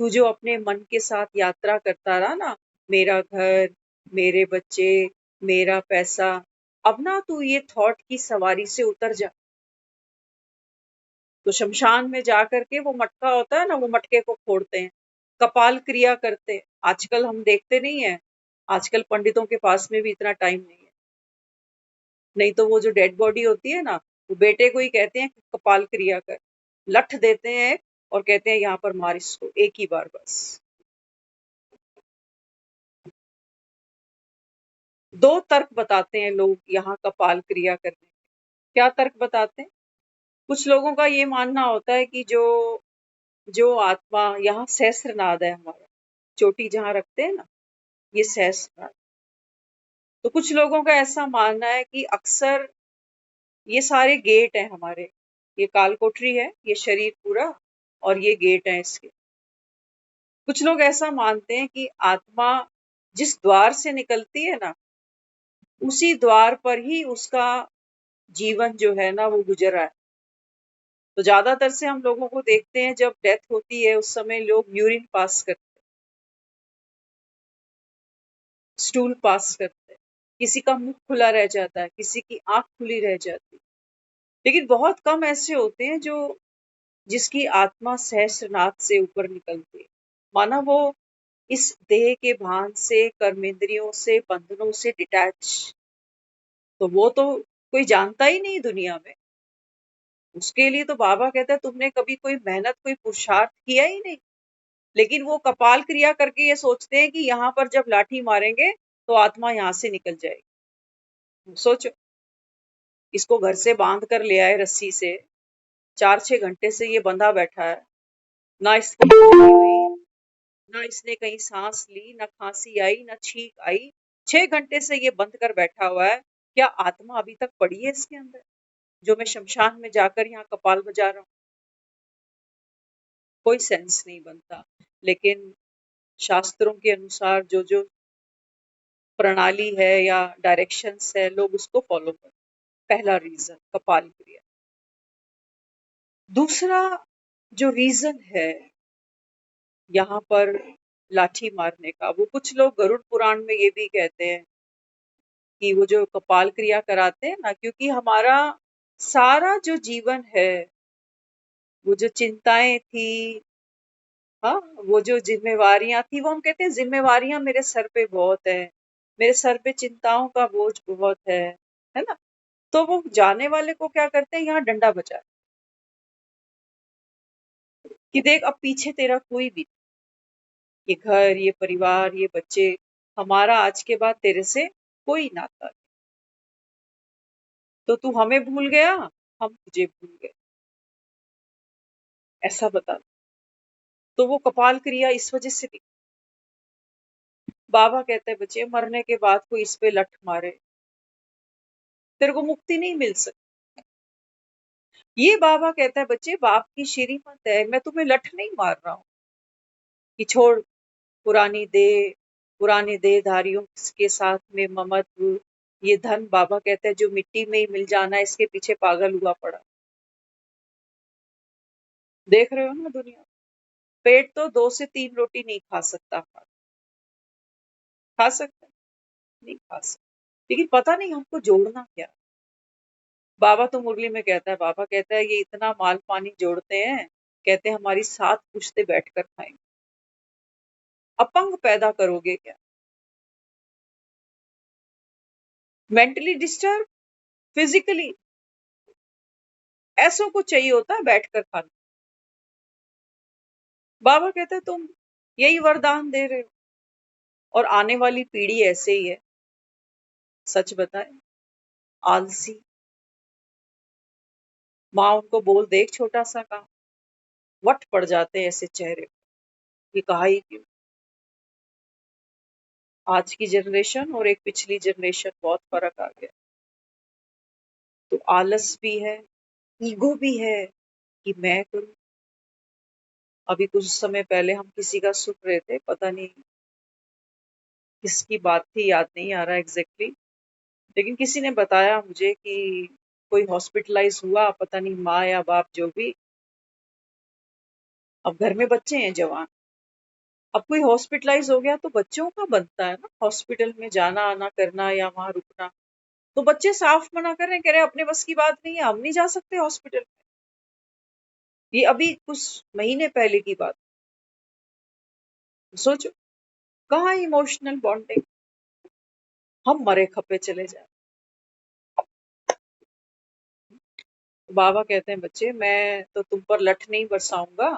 तू जो अपने मन के साथ यात्रा करता रहा ना, मेरा घर, मेरे बच्चे, मेरा पैसा, अब ना तू ये थॉट की सवारी से उतर जा। तो शमशान में जाकर के वो मटका होता है ना, वो मटके को फोड़ते हैं, कपाल क्रिया करते हैं। आजकल हम देखते नहीं है, आजकल पंडितों के पास में भी इतना टाइम नहीं है। नहीं तो वो जो डेड बॉडी होती है ना, वो बेटे को ही कहते हैं कि कपाल क्रिया कर, लठ देते हैं और कहते हैं यहाँ पर मार इसको एक ही बार बस। दो तर्क बताते हैं लोग यहाँ कपाल क्रिया करने। क्या तर्क बताते हैं? कुछ लोगों का ये मानना होता है कि जो जो आत्मा, यहाँ सहस्त्रनाद है हमारा, चोटी जहाँ रखते हैं ना, ये सहस्त्रनाद। तो कुछ लोगों का ऐसा मानना है कि अक्सर ये सारे गेट हैं हमारे, ये काल कोठरी है, ये शरीर पूरा, और ये गेट है इसके। कुछ लोग ऐसा मानते हैं कि आत्मा जिस द्वार से निकलती है ना, उसी द्वार पर ही उसका जीवन जो है ना वो गुजर रहा है। तो ज्यादातर से हम लोगों को देखते हैं जब डेथ होती है उस समय लोग यूरिन पास करते हैं, स्टूल पास करते हैं, किसी का मुंह खुला रह जाता है, किसी की आंख खुली रह जाती है। लेकिन बहुत कम ऐसे होते हैं जो जिसकी आत्मा सहस्त्रनाथ से ऊपर निकलती है, माना वो इस देह के भान से, कर्मेंद्रियों से, बंधनों से डिटैच। तो वो तो कोई जानता ही नहीं दुनिया में, उसके लिए तो बाबा कहता है तुमने कभी कोई मेहनत, कोई पुरुषार्थ किया ही नहीं। लेकिन वो कपाल क्रिया करके ये सोचते हैं कि यहाँ पर जब लाठी मारेंगे तो आत्मा यहाँ से निकल जाएगी। सोचो, इसको घर से बांध कर ले आए रस्सी से, 4-6 घंटे से ये बंधा बैठा है, ना इसकी उल्टी हुई, ना इसने कहीं सांस ली, ना खांसी आई, ना छींक आई। 6 घंटे से ये बंद कर बैठा हुआ है। क्या आत्मा अभी तक पड़ी है इसके अंदर, जो मैं शमशान में जाकर यहाँ कपाल बजा रहा हूँ? कोई सेंस नहीं बनता। लेकिन शास्त्रों के अनुसार जो जो प्रणाली है या डायरेक्शंस है, लोग उसको फॉलो करते हैं। पहला रीजन कपाल क्रिया। दूसरा जो रीजन है यहाँ पर लाठी मारने का। वो कुछ लोग गरुड़ पुराण में ये भी कहते हैं कि वो जो कपाल क्रिया कराते हैं ना, क्योंकि हमारा सारा जो जीवन है, वो जो चिंताएं थी, हाँ, वो जो जिम्मेवारियां थी, वो हम कहते हैं जिम्मेवारियां मेरे सर पे बहुत है, मेरे सर पे चिंताओं का बोझ बहुत है ना। तो वो जाने वाले को क्या करते हैं, यहाँ डंडा बजा कि देख अब पीछे तेरा कोई भी, ये घर, ये परिवार, ये बच्चे, हमारा आज के बाद तेरे से कोई नाता नहीं। तो तू हमें भूल गया, हम तुझे भूल गए, ऐसा बता। तो वो कपाल क्रिया इस वजह से भी। बाबा कहते हैं बच्चे मरने के बाद कोई इस पे लठ मारे, तेरे को मुक्ति नहीं मिल सकती। ये बाबा कहता है बच्चे बाप की श्रीमत है, मैं तुम्हें लठ नहीं मार रहा हूँ कि छोड़ पुरानी देह, पुराने देहधारियों के साथ में ममत्व, ये धन, बाबा कहते हैं जो मिट्टी में ही मिल जाना है, इसके पीछे पागल हुआ पड़ा। देख रहे हो ना दुनिया, पेट तो 2 से 3 रोटी नहीं खा सकता, खा सकता है? नहीं खा सकता। लेकिन पता नहीं हमको जोड़ना क्या। बाबा तो मुरली में कहता है, बाबा कहता है ये इतना माल पानी जोड़ते हैं, कहते हैं हमारी 7 पुश्ते बैठकर खाएंगे। अपंग पैदा करोगे क्या? मेंटली डिस्टर्ब, फिजिकली, ऐसों को चाहिए होता है बैठकर खाना। बाबा कहते हैं तुम यही वरदान दे रहे हो, और आने वाली पीढ़ी ऐसे ही है। सच बताए, आलसी। माँ उनको बोल दे एक छोटा सा काम, वट पड़ जाते हैं ऐसे चेहरे पर। ये कहा ही क्यों। आज की जनरेशन और एक पिछली जनरेशन बहुत फर्क आ गया। तो आलस भी है, ईगो भी है कि मैं करूं। अभी कुछ समय पहले हम किसी का सुन रहे थे, पता नहीं किसकी बात थी, याद नहीं आ रहा एग्जैक्टली, लेकिन किसी ने बताया मुझे कि कोई हॉस्पिटलाइज हुआ, पता नहीं माँ या बाप जो भी। अब घर में बच्चे हैं जवान, अब कोई हॉस्पिटलाइज हो गया तो बच्चों का बनता है ना हॉस्पिटल में जाना आना करना या वहां रुकना। तो बच्चे साफ मना कर रहे हैं, कह रहे हैं अपने बस की बात नहीं है, हम नहीं जा सकते हॉस्पिटल। ये अभी कुछ महीने पहले की बात। सोचो कहाँ इमोशनल बॉन्डिंग, हम मरे खपे चले जाए। बाबा कहते हैं बच्चे मैं तो तुम पर लठ नहीं बरसाऊंगा,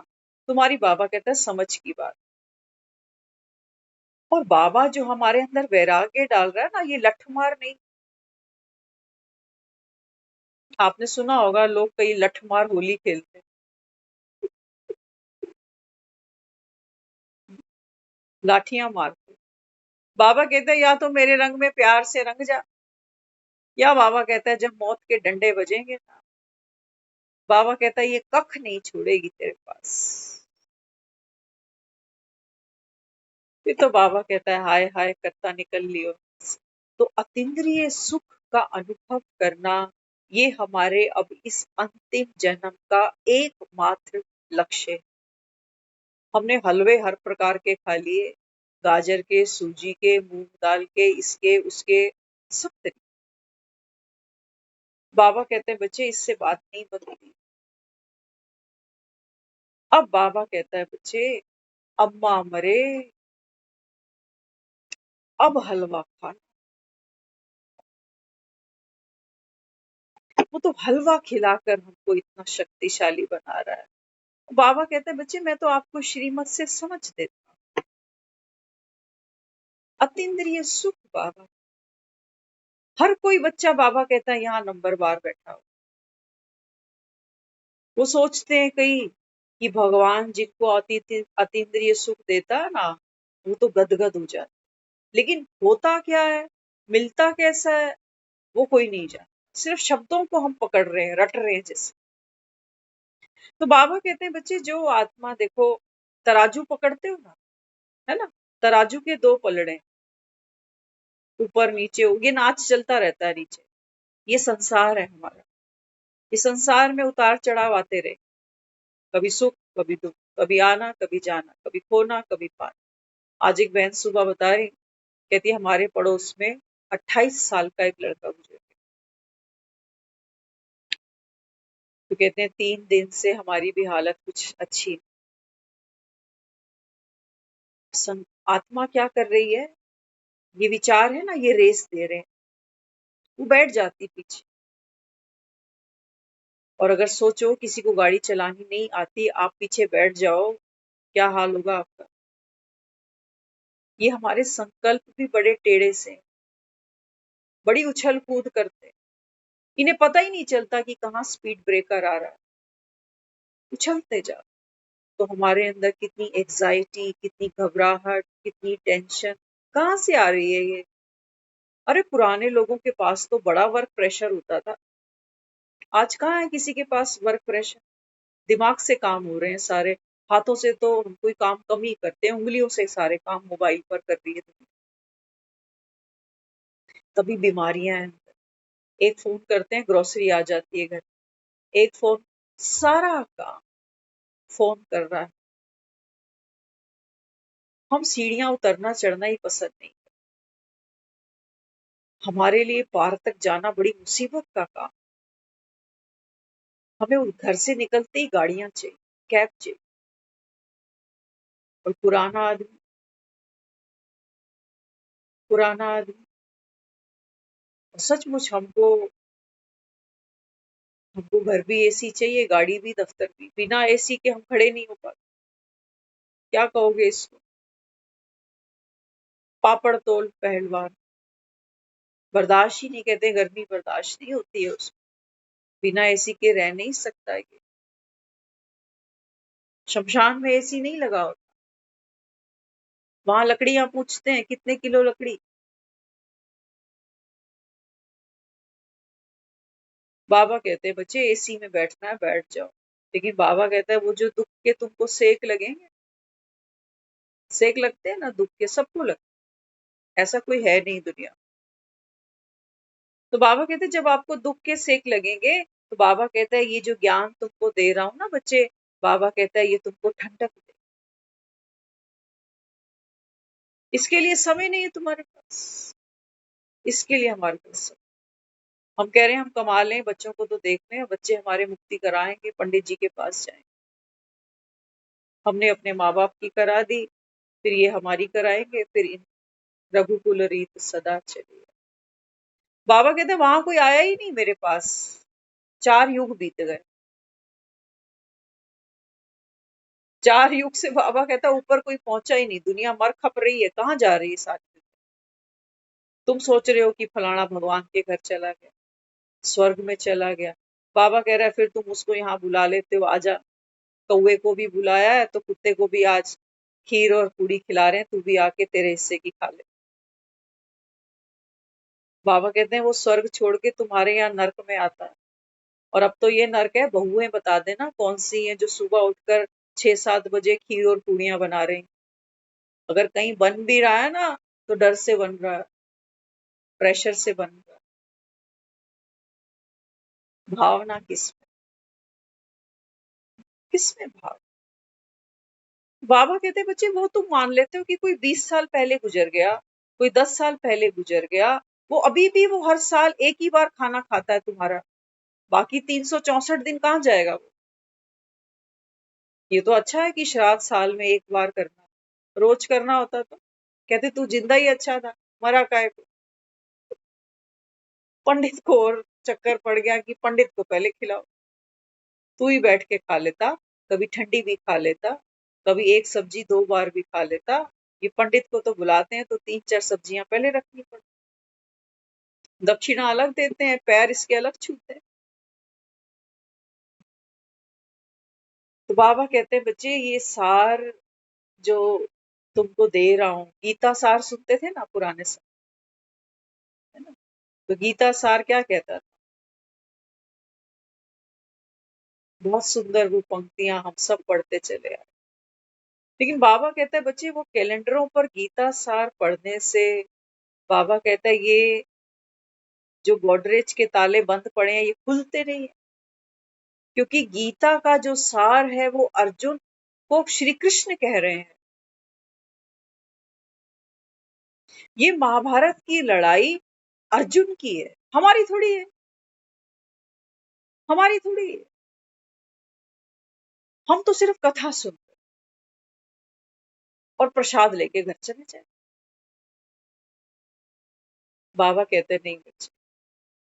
तुम्हारी, बाबा कहता है, समझ की बात। और बाबा जो हमारे अंदर वैराग्य डाल रहा है ना, ये लठ मार नहीं। आपने सुना होगा लोग कई लठ मार होली खेलते हैं, लाठियां मारते हैं। बाबा कहते हैं या तो मेरे रंग में प्यार से रंग जा, या बाबा कहता है जब मौत के डंडे बजेंगे ना, बाबा कहता है ये कख नहीं छोड़ेगी तेरे पास। फिर तो बाबा कहता है हाय हाय करता निकल लियो। तो अतीन्द्रिय सुख का अनुभव करना, ये हमारे अब इस अंतिम जन्म का एकमात्र लक्ष्य है। हमने हलवे हर प्रकार के खा लिए, गाजर के, सूजी के, मूंग दाल के, इसके उसके, सब तरीके। बाबा कहते हैं बच्चे इससे बात नहीं बनती। अब बाबा कहता है बच्चे अम्मा मरे, अब हलवा खाना। वो तो हलवा खिलाकर हमको इतना शक्तिशाली बना रहा है। बाबा कहते हैं बच्चे मैं तो आपको श्रीमत से समझ देता हूँ। अतीन्द्रिय सुख बाबा, हर कोई बच्चा बाबा कहता है यहाँ नंबर बार बैठा हो। वो सोचते हैं कई कि भगवान जिनको अतीन्द्रिय सुख देता है ना, वो तो गदगद हो जाता, लेकिन होता क्या है, मिलता कैसा है, वो कोई नहीं जानता। सिर्फ शब्दों को हम पकड़ रहे हैं, रट रहे हैं जैसे। तो बाबा कहते हैं बच्चे जो आत्मा, देखो तराजू पकड़ते हो ना, है ना, तराजू के 2 पलड़े, ऊपर नीचे, ये नाच चलता रहता है नीचे। ये संसार है हमारा, इस संसार में उतार चढ़ाव आते रहे, कभी सुख कभी दुख, कभी आना कभी जाना, कभी खोना कभी पाना। आज एक बहन सुबह बता रही, कहती हमारे पड़ोस में 28 साल का एक लड़का गुजर गया। तो कहते हैं 3 दिन से हमारी भी हालत कुछ अच्छी नहीं। आत्मा क्या कर रही है, ये विचार है ना, ये रेस दे रहे हैं, वो बैठ जाती पीछे। और अगर सोचो किसी को गाड़ी चलानी नहीं आती, आप पीछे बैठ जाओ, क्या हाल होगा आपका। ये हमारे संकल्प भी बड़े टेढ़े से हैं, बड़ी उछल कूद करते हैं, इन्हें पता ही नहीं चलता कि कहाँ स्पीड ब्रेकर आ रहा है, उछलते जा। तो हमारे अंदर कितनी एग्जाइटी, कितनी घबराहट, कितनी टेंशन कहाँ से आ रही है ये। अरे पुराने लोगों के पास तो बड़ा वर्क प्रेशर होता था, आज कहाँ है किसी के पास वर्क प्रेशर। दिमाग से काम हो रहे हैं सारे, हाथों से तो हम कोई काम कम ही करते हैं, उंगलियों से सारे काम मोबाइल पर कर रही है दुनिया। तभी बीमारियां हैं। एक फोन करते हैं, ग्रोसरी आ जाती है घर, एक फोन सारा काम फोन कर रहा है। हम सीढ़ियां उतरना चढ़ना ही पसंद नहीं। हमारे लिए पार तक जाना बड़ी मुसीबत का काम। हमें उस घर से निकलते ही गाड़ियां चाहिए, कैब चाहिए। और पुराना आदमी सचमुच हमको घर भी एसी चाहिए, गाड़ी भी, दफ्तर भी। बिना एसी के हम खड़े नहीं हो पाते। क्या कहोगे इसको। पापड़ तोल पहलवान, बर्दाश्त ही नहीं, कहते गर्मी बर्दाश्त नहीं होती है उसको, बिना एसी के रह नहीं सकता ये। शमशान में एसी नहीं लगा होता, वहां लकड़ियां पूछते हैं कितने किलो लकड़ी। बाबा कहते हैं बच्चे एसी में बैठना है बैठ जाओ, लेकिन बाबा कहता है वो जो दुख के तुमको सेक लगेंगे, सेक लगते हैं ना दुख के, सबको लगते हैं, ऐसा कोई है नहीं दुनिया। तो बाबा कहते हैं जब आपको दुख के सेक लगेंगे, तो बाबा कहता है ये जो ज्ञान तुमको दे रहा हूं ना बच्चे, बाबा कहता है ये तुमको ठंडक दे। इसके लिए समय नहीं है तुम्हारे पास, इसके लिए हमारे पास समय। हम कह रहे हैं हम कमा लें, बच्चों को तो देख लें, बच्चे हमारे मुक्ति कराएंगे, पंडित जी के पास जाएंगे। हमने अपने माँ बाप की करा दी, फिर ये हमारी कराएंगे, फिर इन रघुकुल रीत सदा चली। बाबा कहते वहां कोई आया ही नहीं मेरे पास, 4 युग बीत गए। 4 युग से बाबा कहता ऊपर कोई पहुंचा ही नहीं, दुनिया मर खप रही है, कहाँ जा रही है सारी। तुम सोच रहे हो कि फलाना भगवान के घर चला गया, स्वर्ग में चला गया। बाबा कह रहा है फिर तुम उसको यहाँ बुला लेते हो, आजा। कौवे को भी बुलाया है तो कुत्ते को भी आज खीर और पूड़ी खिला रहे हैं, तू भी आके तेरे हिस्से की खा ले। बाबा कहते हैं वो स्वर्ग छोड़ के तुम्हारे यहाँ नर्क में आता है। और अब तो ये नर्क है, बहुएं बता देना कौन सी हैं जो सुबह उठकर 6-7 बजे खीर और पूड़ियां बना रही। अगर कहीं बन भी रहा है ना, तो डर से बन रहा है, प्रेशर से बन रहा है। भावना किसमें भाव। बाबा कहते बच्चे वो तुम मान लेते हो कि कोई 20 साल पहले गुजर गया, कोई 10 साल पहले गुजर गया, वो अभी भी वो हर साल एक ही बार खाना खाता है तुम्हारा, बाकी 364 दिन कहाँ जाएगा वो। ये तो अच्छा है कि श्राद्ध साल में एक बार करना, रोज करना होता तो कहते तू जिंदा ही अच्छा था, मरा काहे को। पंडित को और चक्कर पड़ गया कि पंडित को पहले खिलाओ, तू ही बैठ के खा लेता, कभी ठंडी भी खा लेता, कभी एक सब्जी 2 बार भी खा लेता। ये पंडित को तो बुलाते हैं तो 3-4 सब्जियां पहले रखनी पड़ती, दक्षिणा अलग देते हैं, पैर इसके अलग छूते हैं। तो बाबा कहते हैं बच्चे ये सार जो तुमको दे रहा हूँ, गीता सार सुनते थे ना पुराने समय, है ना। तो गीता सार क्या कहता था, बहुत सुंदर वो पंक्तियां हम सब पढ़ते चले आए। लेकिन बाबा कहता है बच्चे वो कैलेंडरों पर गीता सार पढ़ने से, बाबा कहता है ये जो गोदरेज के ताले बंद पड़े हैं ये खुलते नहीं है। क्योंकि गीता का जो सार है वो अर्जुन को श्री कृष्ण कह रहे हैं। ये महाभारत की लड़ाई अर्जुन की है, हमारी थोड़ी है, हमारी थोड़ी है। हम तो सिर्फ कथा सुनते और प्रसाद लेके घर चले जाए। बाबा कहते नहीं बच्चे,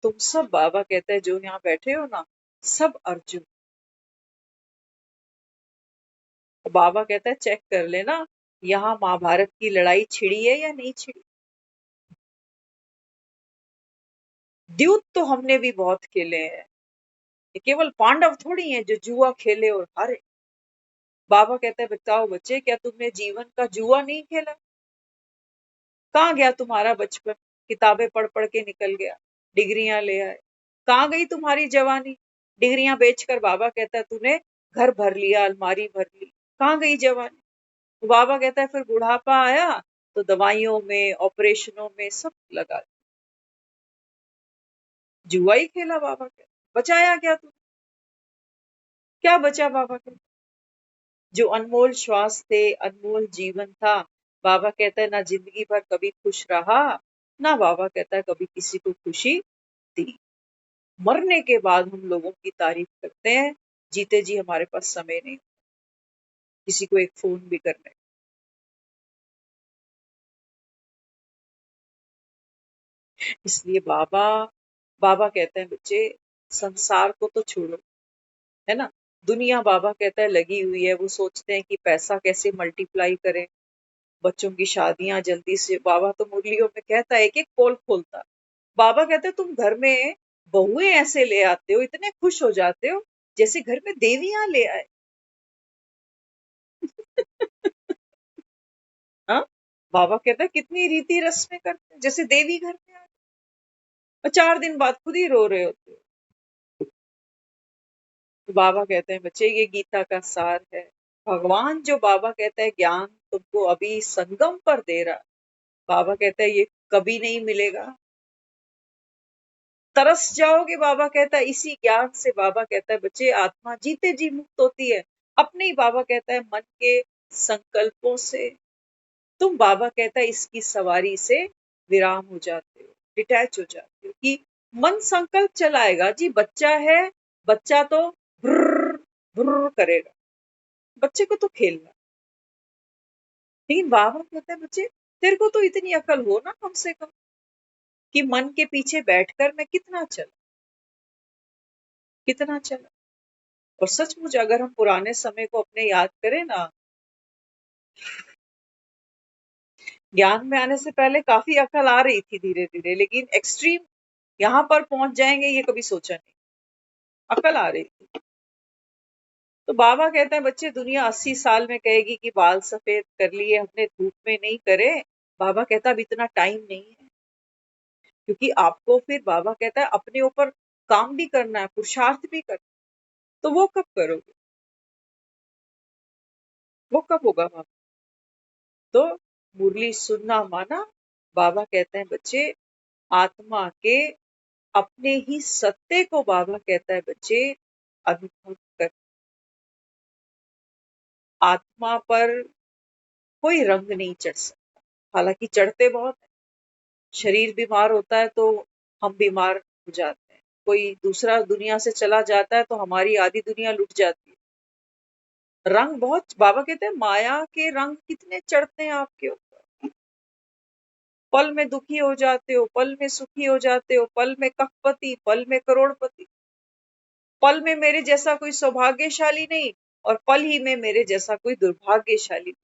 तुम सब, बाबा कहते हैं जो यहाँ बैठे हो ना, सब अर्जुन। तो बाबा कहता है चेक कर लेना यहाँ महाभारत की लड़ाई छिड़ी है या नहीं छिड़ी। द्यूत तो हमने भी बहुत खेले हैं, ये केवल पांडव थोड़ी हैं जो जुआ खेले और हारे। बाबा कहते हैं बताओ बच्चे, क्या तुमने जीवन का जुआ नहीं खेला? कहाँ गया तुम्हारा बचपन? किताबें पढ़ पढ़ के निकल गया, डिग्रियां ले आए। कहाँ गई तुम्हारी जवानी? डिग्रियां बेचकर बाबा कहता है तूने घर भर लिया, अलमारी भर ली। कहाँ गई जवानी? तो बाबा कहता है फिर बुढ़ापा आया तो दवाइयों में, ऑपरेशनों में सब लगा, जुआ ही खेला। बाबा कहता बचाया क्या तू? क्या बचा? बाबा कहता जो अनमोल श्वास थे, अनमोल जीवन था, बाबा कहता है ना जिंदगी भर कभी खुश रहा, ना बाबा कहता है कभी किसी को खुशी दी। मरने के बाद हम लोगों की तारीफ करते हैं, जीते जी हमारे पास समय नहीं किसी को एक फोन भी करने। इसलिए बाबा बाबा कहते हैं बच्चे संसार को तो छोड़ो, है ना। दुनिया बाबा कहता है लगी हुई है, वो सोचते हैं कि पैसा कैसे मल्टीप्लाई करें, बच्चों की शादियां जल्दी से। बाबा तो मुरलियों में कहता है एक एक पोल खोलता। बाबा कहते हैं तुम घर में बहुएं ऐसे ले आते हो, इतने खुश हो जाते हो जैसे घर में देवियां ले आए। हाँ, बाबा कहता है कितनी रीति रस्में करते हैं जैसे देवी घर में आए, और 4 दिन बाद खुद ही रो रहे होते हो। तो बाबा कहते हैं बच्चे ये गीता का सार है। भगवान जो बाबा कहता है ज्ञान तुमको अभी संगम पर दे रहा, बाबा कहता है ये कभी नहीं मिलेगा, तरस जाओगे। बाबा कहता है इसी ज्ञान से। बाबा कहता है बच्चे आत्मा जीते जी मुक्त होती है अपने ही। बाबा कहता है मन के संकल्पों से। तुम, बाबा कहता है इसकी सवारी से विराम हो जाते हो, डिटैच हो जाते हो कि मन संकल्प चलाएगा जी। बच्चा है, बच्चा तो भुर्र भुर्र करेगा, बच्चे को तो खेलना। लेकिन बाबा कहता है बच्चे तेरे को तो इतनी अकल हो ना कम से कम, कि मन के पीछे बैठकर मैं कितना चला, कितना चला। और सचमुच अगर हम पुराने समय को अपने याद करें ना, ज्ञान में आने से पहले काफी अकल आ रही थी धीरे धीरे, लेकिन एक्सट्रीम यहाँ पर पहुंच जाएंगे ये कभी सोचा नहीं, अकल आ रही थी। तो बाबा कहते हैं बच्चे दुनिया 80 साल में कहेगी कि बाल सफेद कर लिए हमने, धूप में नहीं करे। बाबा कहता अब इतना टाइम नहीं है, क्योंकि आपको फिर बाबा कहता है अपने ऊपर काम भी करना है, पुरुषार्थ भी करना है। तो वो कब करोगे? वो कब होगा बाबा? तो मुरली सुनना माना। बाबा कहते हैं बच्चे आत्मा के अपने ही सत्य को, बाबा कहता है बच्चे अनुभव कर। आत्मा पर कोई रंग नहीं चढ़ सकता, हालांकि चढ़ते बहुत है। शरीर बीमार होता है तो हम बीमार हो जाते हैं, कोई दूसरा दुनिया से चला जाता है तो हमारी आधी दुनिया लुट जाती है। रंग बहुत, बाबा कहते हैं माया के रंग कितने चढ़ते हैं आपके ऊपर। पल में दुखी हो जाते हो, पल में सुखी हो जाते हो, पल में कखपति, पल में करोड़पति। पल में मेरे जैसा कोई सौभाग्यशाली नहीं, और पल ही में मेरे जैसा कोई दुर्भाग्यशाली नहीं।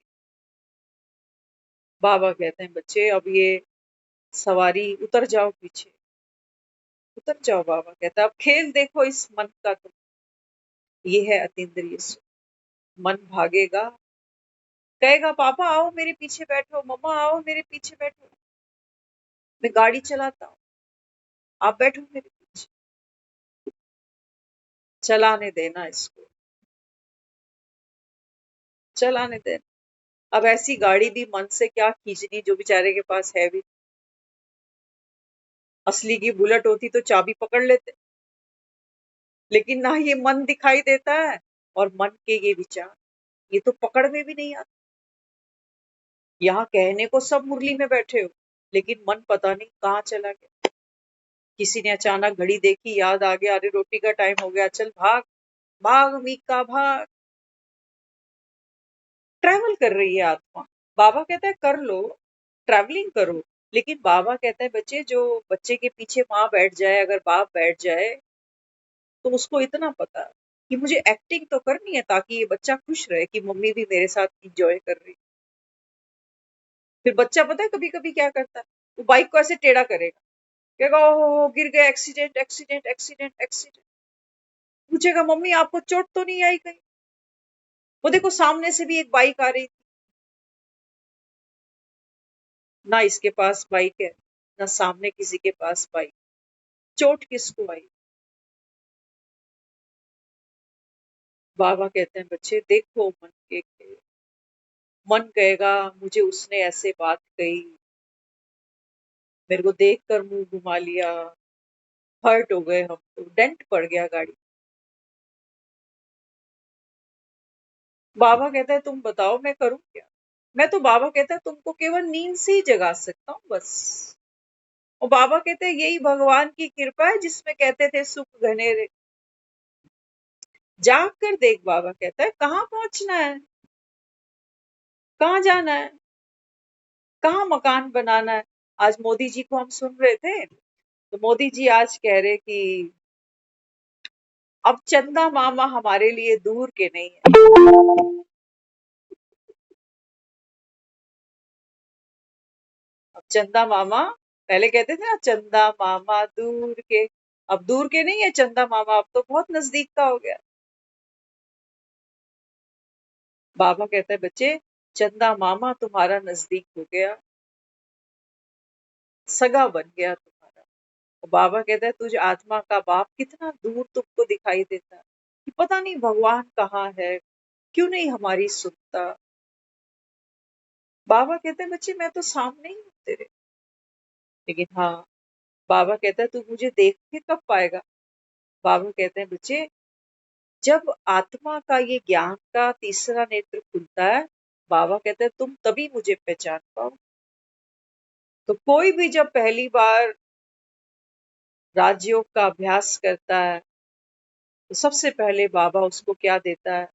बाबा कहते हैं बच्चे अब ये सवारी उतर जाओ पीछे, उतर जाओ। बाबा कहता है अब खेल देखो इस मन का तुम, ये है अतीन्द्रिय सुख। मन भागेगा, कहेगा पापा आओ मेरे पीछे बैठो, मम्मा आओ मेरे पीछे बैठो, मैं गाड़ी चलाता हूँ, आप बैठो मेरे पीछे। चलाने देना इसको, चलाने देना। अब ऐसी गाड़ी भी मन से क्या खींचनी जो बेचारे के पास है भी। असली की बुलेट होती तो चाबी पकड़ लेते, लेकिन ना ये मन दिखाई देता है, और मन के ये विचार, ये तो पकड़ में भी नहीं आता। यहाँ कहने को सब मुरली में बैठे हो, लेकिन मन पता नहीं कहाँ चला गया। किसी ने अचानक घड़ी देखी, याद आ गया, अरे रोटी का टाइम हो गया, चल भाग भाग मीका भाग। ट्रैवल कर रही है आत्मा। बाबा कहता है कर लो, ट्रैवलिंग करो। लेकिन बाबा कहता है बच्चे, जो बच्चे के पीछे माँ बैठ जाए, अगर बाप बैठ जाए, तो उसको इतना पता है कि मुझे एक्टिंग तो करनी है ताकि ये बच्चा खुश रहे कि मम्मी भी मेरे साथ इंजॉय कर रही। फिर बच्चा पता है कभी कभी क्या करता है, वो बाइक को ऐसे टेढ़ा करेगा, कहेगा ओहो गिर गया, एक्सीडेंट एक्सीडेंट एक्सीडेंट एक्सीडेंट। पूछेगा मम्मी आपको चोट तो नहीं आई कहीं? वो देखो सामने से भी एक बाइक आ रही थी, ना इसके पास बाइक है, ना सामने किसी के पास बाइक, चोट किसको आई? बाबा कहते हैं बच्चे देखो मन के खेल। मन कहेगा मुझे उसने ऐसे बात कही, मेरे को देखकर मुंह घुमा लिया, हर्ट हो गए, हम तो डेंट पड़ गया गाड़ी। बाबा कहता है तुम बताओ मैं करूं क्या? मैं तो, बाबा कहता है तुमको केवल नींद से ही जगा सकता हूँ बस। और बाबा कहते हैं यही भगवान की कृपा है जिसमें कहते थे सुख घनेरे। जाग कर देख, बाबा कहता है कहाँ पहुंचना है, कहाँ जाना है, कहाँ मकान बनाना है। आज मोदी जी को हम सुन रहे थे, तो मोदी जी आज कह रहे कि अब चंदा मामा हमारे लिए दूर के नहीं है। अब चंदा मामा, पहले कहते थे ना चंदा मामा दूर के, अब दूर के नहीं है चंदा मामा, अब तो बहुत नजदीक का हो गया। बाबा कहता है बच्चे, चंदा मामा तुम्हारा नजदीक हो गया, सगा बन गया तुम्हारा। और बाबा कहता है तुझ आत्मा का बाप कितना दूर तुमको दिखाई देता है, कि पता नहीं भगवान कहाँ है, क्यों नहीं हमारी सुनता। बाबा कहते हैं बच्चे मैं तो सामने ही हूँ तेरे। लेकिन हाँ, बाबा कहता है तू मुझे देख के कब पाएगा? बाबा कहते हैं बच्चे, जब आत्मा का ये ज्ञान का तीसरा नेत्र खुलता है, बाबा कहते हैं तुम तभी मुझे पहचान पाओ। तो कोई भी जब पहली बार राजयोग का अभ्यास करता है, तो सबसे पहले बाबा उसको क्या देता है?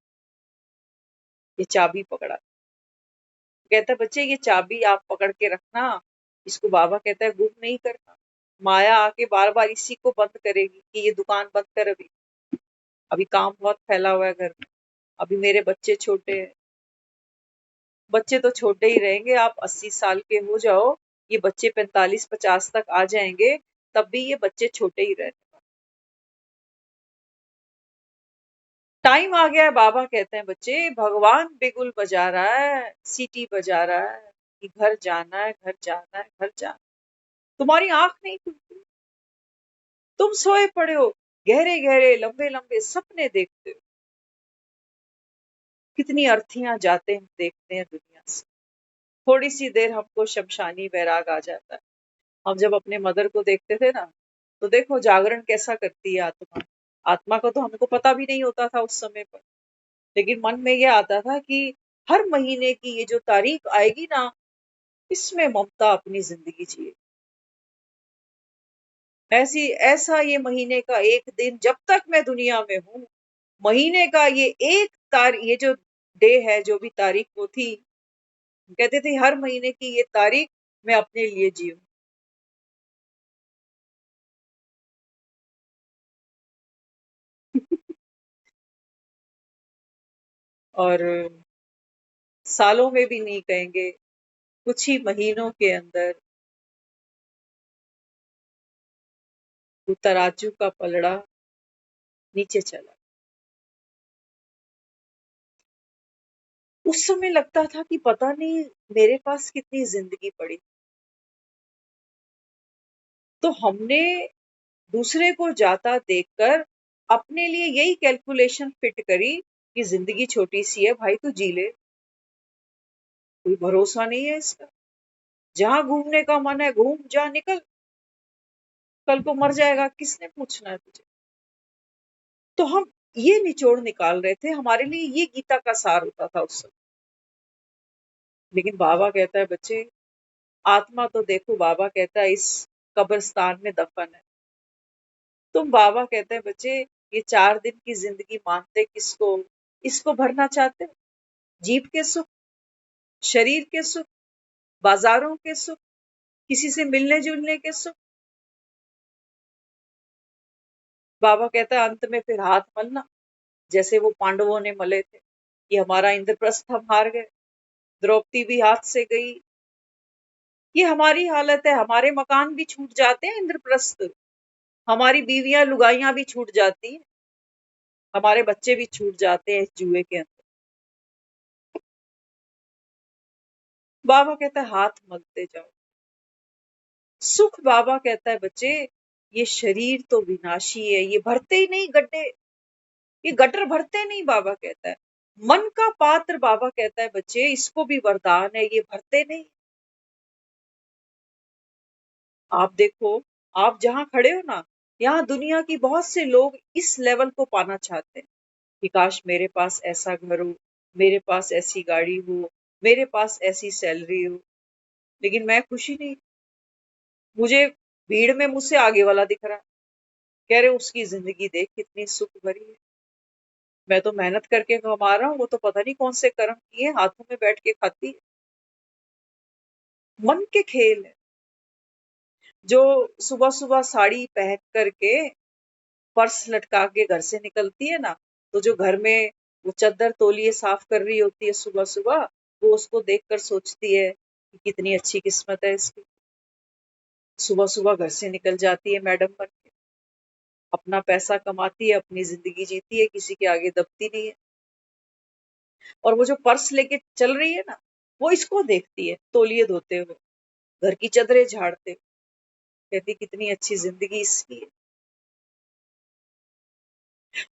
ये चाबी पकड़ा। कहता है बच्चे ये चाबी आप पकड़ के रखना, इसको बाबा कहता है गुम नहीं करना। माया आके बार बार इसी को बंद करेगी कि ये दुकान बंद कर, अभी अभी काम बहुत फैला हुआ है घर में, अभी मेरे बच्चे छोटे हैं। बच्चे तो छोटे ही रहेंगे, आप 80 साल के हो जाओ, ये बच्चे 45-50 तक आ जाएंगे, तब भी ये बच्चे छोटे ही रहने। टाइम आ गया है, बाबा कहते हैं बच्चे भगवान बिगुल बजा रहा है, सीटी बजा रहा है कि घर जाना है, घर जाना है, घर जाना है। तुम्हारी आंख नहीं खुलती, तुम सोए पड़े हो, गहरे गहरे लंबे लंबे सपने देखते हो। कितनी अर्थियां जाते हम देखते हैं दुनिया से। थोड़ी सी देर हमको शमशानी वैराग आ जाता है। हम जब अपने मदर को देखते थे ना, तो देखो जागरण कैसा करती है आत्मा। आत्मा को तो हमको पता भी नहीं होता था उस समय पर, लेकिन मन में यह आता था कि हर महीने की ये जो तारीख आएगी ना, इसमें ममता अपनी जिंदगी जिए। ऐसी ऐसा ये महीने का एक दिन, जब तक मैं दुनिया में हूँ, महीने का ये एक ये जो डे है, जो भी तारीख वो थी, कहते थे हर महीने की ये तारीख मैं अपने लिए जीऊं। और सालों में भी नहीं कहेंगे, कुछ ही महीनों के अंदर वो तराजू का पलड़ा नीचे चला। उस समय लगता था कि पता नहीं मेरे पास कितनी जिंदगी पड़ी। तो हमने दूसरे को जाता देखकर अपने लिए यही कैलकुलेशन फिट करी कि जिंदगी छोटी सी है भाई, तू जी ले, कोई भरोसा नहीं है इसका। जहां घूमने का मन है घूम जा, निकल, कल को मर जाएगा, किसने पूछना है तुझे? तो हम ये निचोड़ निकाल रहे थे, हमारे लिए ये गीता का सार होता था उस समय। लेकिन बाबा कहता है बच्चे, आत्मा तो देखो बाबा कहता है इस कब्रिस्तान में दफन है। तुम बाबा कहते हैं बच्चे ये 4 दिन की जिंदगी मानते किसको? इसको भरना चाहते हो? जीभ के सुख, शरीर के सुख, बाजारों के सुख, किसी से मिलने जुलने के सुख। बाबा कहता है अंत में फिर हाथ मलना, जैसे वो पांडवों ने मले थे कि हमारा इंद्रप्रस्थ हम हार गए, द्रौपदी भी हाथ से गई। ये हमारी हालत है, हमारे मकान भी छूट जाते हैं इंद्रप्रस्थ, हमारी बीवियां लुगाइयां भी छूट जाती हैं, हमारे बच्चे भी छूट जाते हैं इस जुए के अंदर। बाबा कहता है हाथ मलते जाओ। सुख बाबा कहता है बच्चे ये शरीर तो विनाशी है, ये भरते ही नहीं गड्ढे, ये गटर भरते नहीं। बाबा कहता है मन का पात्र, बाबा कहता है बच्चे इसको भी वरदान है, ये भरते नहीं। आप देखो, आप जहां खड़े हो ना, यहाँ दुनिया की बहुत से लोग इस लेवल को पाना चाहते हैं कि काश मेरे पास ऐसा घर हो, मेरे पास ऐसी गाड़ी हो, मेरे पास ऐसी सैलरी हो। लेकिन मैं खुशी नहीं, मुझे भीड़ में मुझसे आगे वाला दिख रहा है, कह रहे उसकी जिंदगी देख कितनी सुख भरी है, मैं तो मेहनत करके कमा रहा हूँ, वो तो पता नहीं कौन से कर्म किए हाथों में बैठ के खाती है। मन के खेल है। जो सुबह सुबह साड़ी पहन करके पर्स लटका के घर से निकलती है ना, तो जो घर में वो चद्दर तौलिए साफ कर रही होती है सुबह सुबह, वो उसको देखकर सोचती है कि कितनी अच्छी किस्मत है इसकी। सुबह सुबह घर से निकल जाती है मैडम बन के, अपना पैसा कमाती है, अपनी जिंदगी जीती है, किसी के आगे दबती नहीं है। और वो जो पर्स लेके चल रही है ना, वो इसको देखती है तौलिए धोते हुए, घर की चदरें झाड़ते हुए, कहती कितनी अच्छी जिंदगी इसकी है।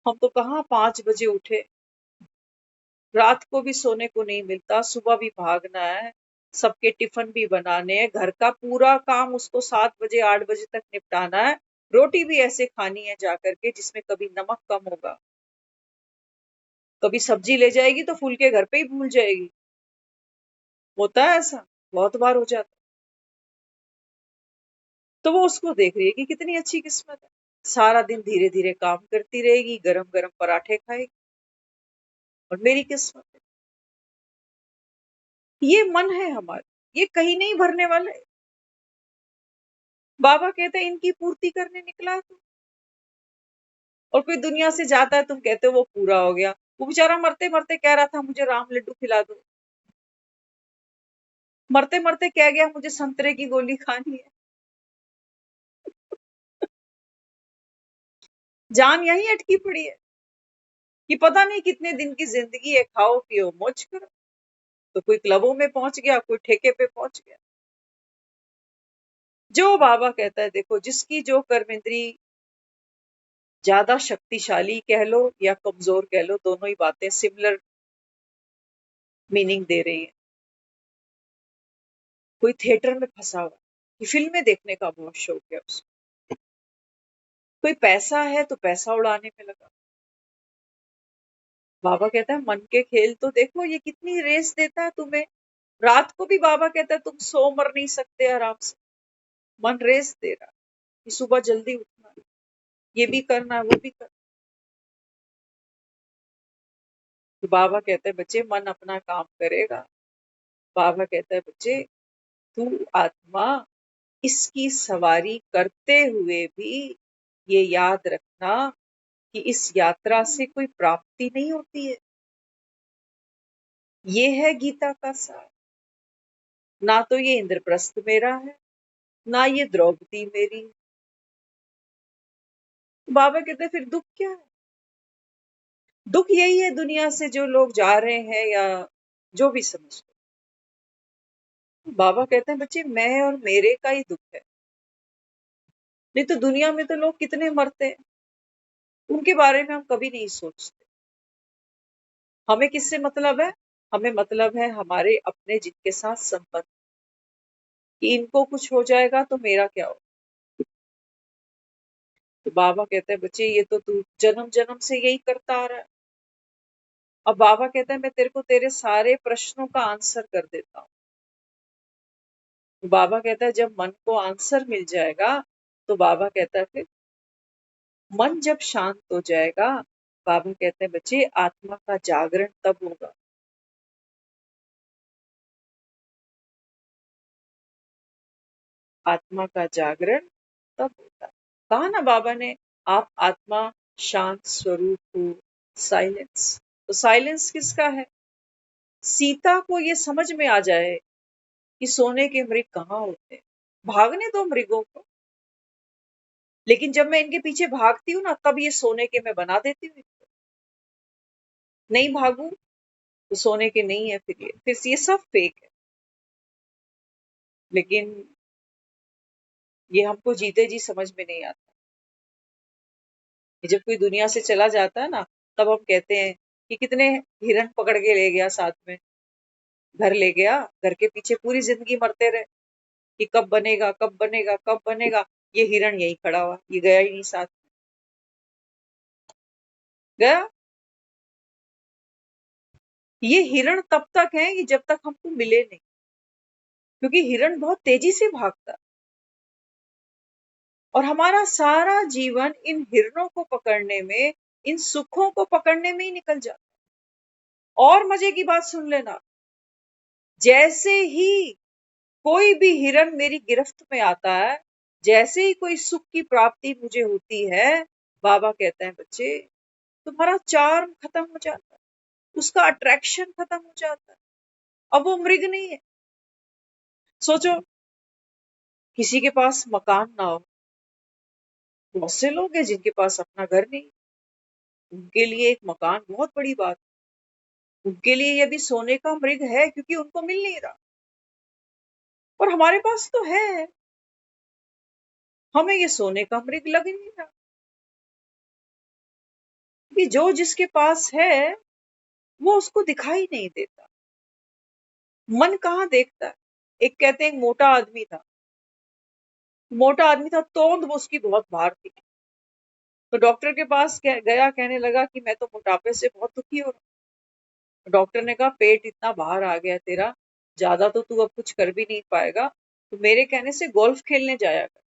हम तो कहाँ 5 बजे उठे, रात को भी सोने को नहीं मिलता, सुबह भी भागना है, सबके टिफिन भी बनाने हैं, घर का पूरा काम उसको 7 बजे 8 बजे तक निपटाना है। रोटी भी ऐसे खानी है जाकर के जिसमें कभी नमक कम होगा, कभी सब्जी ले जाएगी तो फूल के घर पे ही भूल जाएगी। होता है ऐसा, बहुत बार हो जाता। तो वो उसको देख रही है कि कितनी अच्छी किस्मत है, सारा दिन धीरे धीरे काम करती रहेगी, गरम गरम पराठे खाएगी, और मेरी किस्मत है। ये मन है हमारा, ये कहीं नहीं भरने वाले। बाबा कहते हैं इनकी पूर्ति करने निकला है तू। और कोई दुनिया से जाता है, तुम कहते हो वो पूरा हो गया। वो बेचारा मरते मरते कह रहा था मुझे राम लड्डू खिला दो, मरते मरते कह गया मुझे संतरे की गोली खानी है। जान यही अटकी पड़ी है कि पता नहीं कितने दिन की जिंदगी है, खाओ पियो मौज करो। तो कोई क्लबों में पहुंच गया, कोई ठेके पे पहुंच गया। जो बाबा कहता है देखो, जिसकी जो कर्म इंद्री ज्यादा शक्तिशाली कह लो या कमजोर कह लो, दोनों ही बातें सिमिलर मीनिंग दे रही है। कोई थिएटर में फंसा हुआ कि फिल्में देखने का बहुत शौक है उसको, कोई पैसा है तो पैसा उड़ाने में लगा। बाबा कहता है मन के खेल तो देखो, ये कितनी रेस देता है तुम्हें। रात को भी बाबा कहता है तुम सो मर नहीं सकते आराम से, मन रेस दे रहा है कि सुबह जल्दी उठना है, ये भी करना है, वो भी करना। तो बाबा कहते हैं बच्चे मन अपना काम करेगा। बाबा कहता है बच्चे तू आत्मा इसकी सवारी करते हुए भी ये याद रखना कि इस यात्रा से कोई प्राप्ति नहीं होती है। ये है गीता का सार। ना तो ये इंद्रप्रस्थ मेरा है, ना ये द्रौपदी मेरी है। बाबा कहते हैं फिर दुख क्या है? दुख यही है दुनिया से जो लोग जा रहे हैं, या जो भी समझ लो। बाबा कहते हैं बच्चे मैं और मेरे का ही दुख है। नहीं तो दुनिया में तो लोग कितने मरते हैं, उनके बारे में हम कभी नहीं सोचते। हमें किससे मतलब है? हमें मतलब है हमारे अपने जिनके साथ संबंध, कि इनको कुछ हो जाएगा तो मेरा क्या हो। तो बाबा कहते हैं बच्चे ये तो तू जन्म जन्म से यही करता आ रहा है। अब बाबा कहता है मैं तेरे को तेरे सारे प्रश्नों का आंसर कर देता हूँ। बाबा कहता है जब मन को आंसर मिल जाएगा तो बाबा कहता है फिर मन जब शांत हो जाएगा, बाबा कहते हैं बच्चे आत्मा का जागरण तब होगा। आत्मा का जागरण तब होता है। कहा ना बाबा ने, आप आत्मा शांत स्वरूप हो, साइलेंस। तो साइलेंस किसका है? सीता को ये समझ में आ जाए कि सोने के मृग कहाँ होते हैं। भागने दो मृगों को, लेकिन जब मैं इनके पीछे भागती हूँ ना, तब ये सोने के मैं बना देती हूँ। नहीं भागू तो सोने के नहीं है, फिर ये सब फेक है। लेकिन ये हमको जीते जी समझ में नहीं आता। जब कोई दुनिया से चला जाता है ना, तब हम कहते हैं कि कितने हिरन पकड़ के ले गया साथ में, घर ले गया, घर के पीछे पूरी जिंदगी मरते रहे कि कब बनेगा, कब बनेगा, कब बनेगा। ये हिरण यही खड़ा हुआ, ये गया ही नहीं साथ में। गया। ये हिरण तब तक है कि जब तक हमको मिले नहीं, क्योंकि हिरण बहुत तेजी से भागता है। और हमारा सारा जीवन इन हिरणों को पकड़ने में, इन सुखों को पकड़ने में ही निकल जाता है। और मजे की बात सुन लेना, जैसे ही कोई भी हिरण मेरी गिरफ्त में आता है, जैसे ही कोई सुख की प्राप्ति मुझे होती है, बाबा कहते हैं बच्चे तुम्हारा चार्म खत्म हो जाता है, उसका अट्रैक्शन खत्म हो जाता है। अब वो मृग नहीं है। सोचो, किसी के पास मकान ना हो, बहुत से लोग हैं जिनके पास अपना घर नहीं, उनके लिए एक मकान बहुत बड़ी बात। उनके लिए ये भी सोने का मृग है, क्योंकि उनको मिल नहीं रहा। और हमारे पास तो है, हमें ये सोने का मृग लग नहीं रहा। कि जो जिसके पास है वो उसको दिखाई नहीं देता। मन कहाँ देखता है। एक कहते हैं एक मोटा आदमी था, तोंद वो उसकी बहुत भार थी। तो डॉक्टर के पास गया, कहने लगा कि मैं तो मोटापे से बहुत दुखी हो रहा हूँ। डॉक्टर ने कहा पेट इतना बाहर आ गया तेरा, ज्यादा तो तू अब कुछ कर भी नहीं पाएगा, तो मेरे कहने से गोल्फ खेलने जाया कर।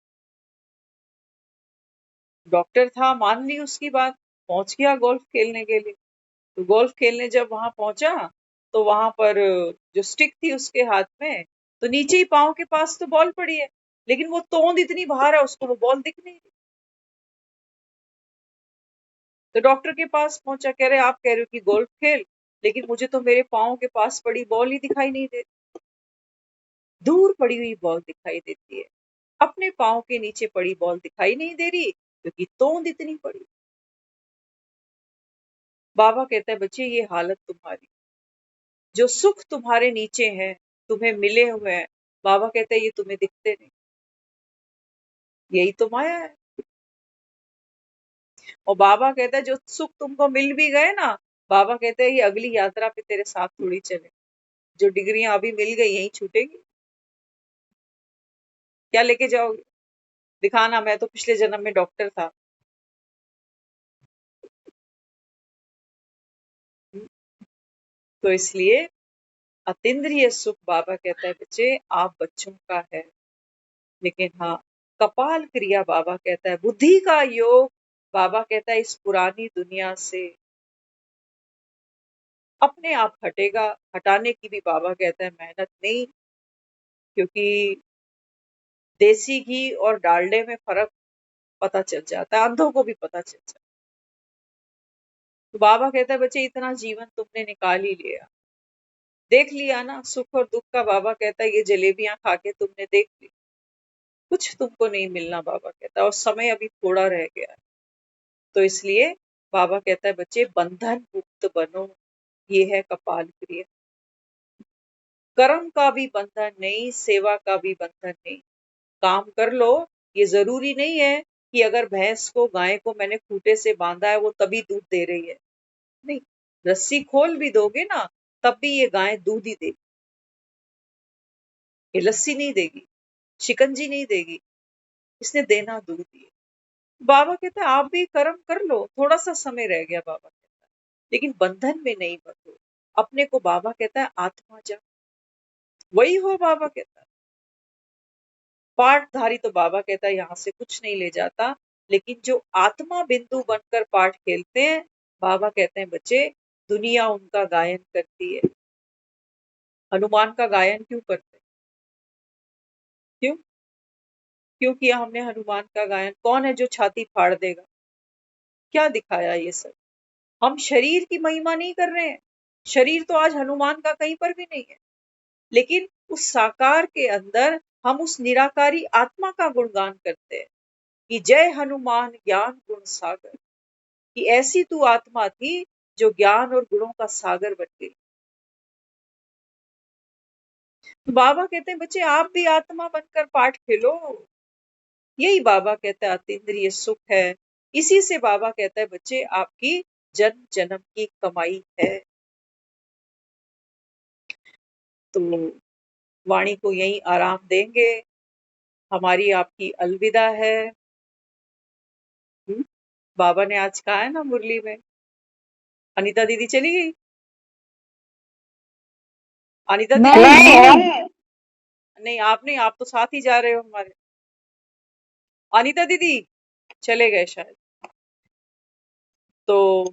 डॉक्टर था, मान ली उसकी बात, पहुंच गया गोल्फ खेलने के लिए। तो गोल्फ खेलने जब वहां पहुंचा, तो वहां पर जो स्टिक थी उसके हाथ में, तो नीचे ही पांव के पास तो बॉल पड़ी है, लेकिन वो तोंद इतनी बाहर है उसको वो बॉल दिख नहीं रही। तो डॉक्टर के पास पहुंचा, कह रहे आप कह रहे हो कि गोल्फ खेल, लेकिन मुझे तो मेरे पांव के पास पड़ी बॉल ही दिखाई नहीं देती। दूर पड़ी हुई बॉल दिखाई देती है, अपने पांव के नीचे पड़ी बॉल दिखाई नहीं दे रही, क्योंकि तोंद इतनी पड़ी। बाबा कहता है बच्चे ये हालत तुम्हारी, जो सुख तुम्हारे नीचे है, तुम्हें मिले हुए हैं, बाबा कहते हैं ये तुम्हें दिखते नहीं, यही तो माया है। और बाबा कहता है जो सुख तुमको मिल भी गए ना, बाबा कहते हैं ये अगली यात्रा पे तेरे साथ थोड़ी चले। जो डिग्रियां अभी मिल गई यही छूटेगी, क्या लेके जाओगे? दिखाना मैं तो पिछले जन्म में डॉक्टर था। तो इसलिए अतीन्द्रिय सुख बाबा कहता है बच्चे आप बच्चों का है, लेकिन हाँ कपाल क्रिया बाबा कहता है, बुद्धि का योग बाबा कहता है इस पुरानी दुनिया से अपने आप हटेगा। हटाने की भी बाबा कहता है मेहनत नहीं, क्योंकि देसी घी और डालडे में फर्क पता चल जाता है, अंधों को भी पता चल जाता है। तो बाबा कहता है बच्चे इतना जीवन तुमने निकाल ही लिया, देख लिया ना सुख और दुख का। बाबा कहता है ये जलेबियां खा के तुमने देख ली, कुछ तुमको नहीं मिलना। बाबा कहता है और समय अभी थोड़ा रह गया है। तो इसलिए बाबा कहता है बच्चे बंधन मुक्त बनो, ये है कपाल क्रिया। कर्म का भी बंधन नहीं, सेवा का भी बंधन नहीं। काम कर लो, ये जरूरी नहीं है कि अगर भैंस को गाय को मैंने खूंटे से बांधा है वो तभी दूध दे रही है। नहीं, रस्सी खोल भी दोगे ना, तब भी ये गाय दूध ही देगी, ये लस्सी नहीं देगी, शिकंजी नहीं देगी, इसने देना दूध ही है। बाबा कहता है आप भी कर्म कर लो, थोड़ा सा समय रह गया। बाबा कहता है लेकिन बंधन में नहीं बंधो अपने को। बाबा कहता है आत्मा जा वही हो, बाबा कहता है पाठधारी तो बाबा कहता है यहाँ से कुछ नहीं ले जाता, लेकिन जो आत्मा बिंदु बनकर पाठ खेलते हैं, बाबा कहते हैं बच्चे दुनिया उनका गायन करती है। हनुमान का गायन क्यों करते हैं? क्यों क्यों किया हमने हनुमान का गायन? कौन है जो छाती फाड़ देगा? क्या दिखाया ये सब? हम शरीर की महिमा नहीं कर रहे हैं। शरीर तो आज हनुमान का कहीं पर भी नहीं है, लेकिन उस साकार के अंदर हम उस निराकारी आत्मा का गुणगान करते हैं कि जय हनुमान ज्ञान गुण सागर, कि ऐसी तू आत्मा थी जो ज्ञान और गुणों का सागर बन गई। तो बाबा कहते हैं बच्चे आप भी आत्मा बनकर पाठ खेलो। यही बाबा कहता है अतीन्द्रिय सुख है। इसी से बाबा कहता है बच्चे आपकी जन्म जन्म की कमाई है। तो वाणी को यही आराम देंगे। हमारी आपकी अलविदा है। बाबा ने आज कहा है ना मुरली में, अनीता दीदी चली गई? अनीता मैं दीदी हूँ। नहीं, आप नहीं, आप तो साथ ही जा रहे हो हमारे। अनीता दीदी चले गए शायद। तो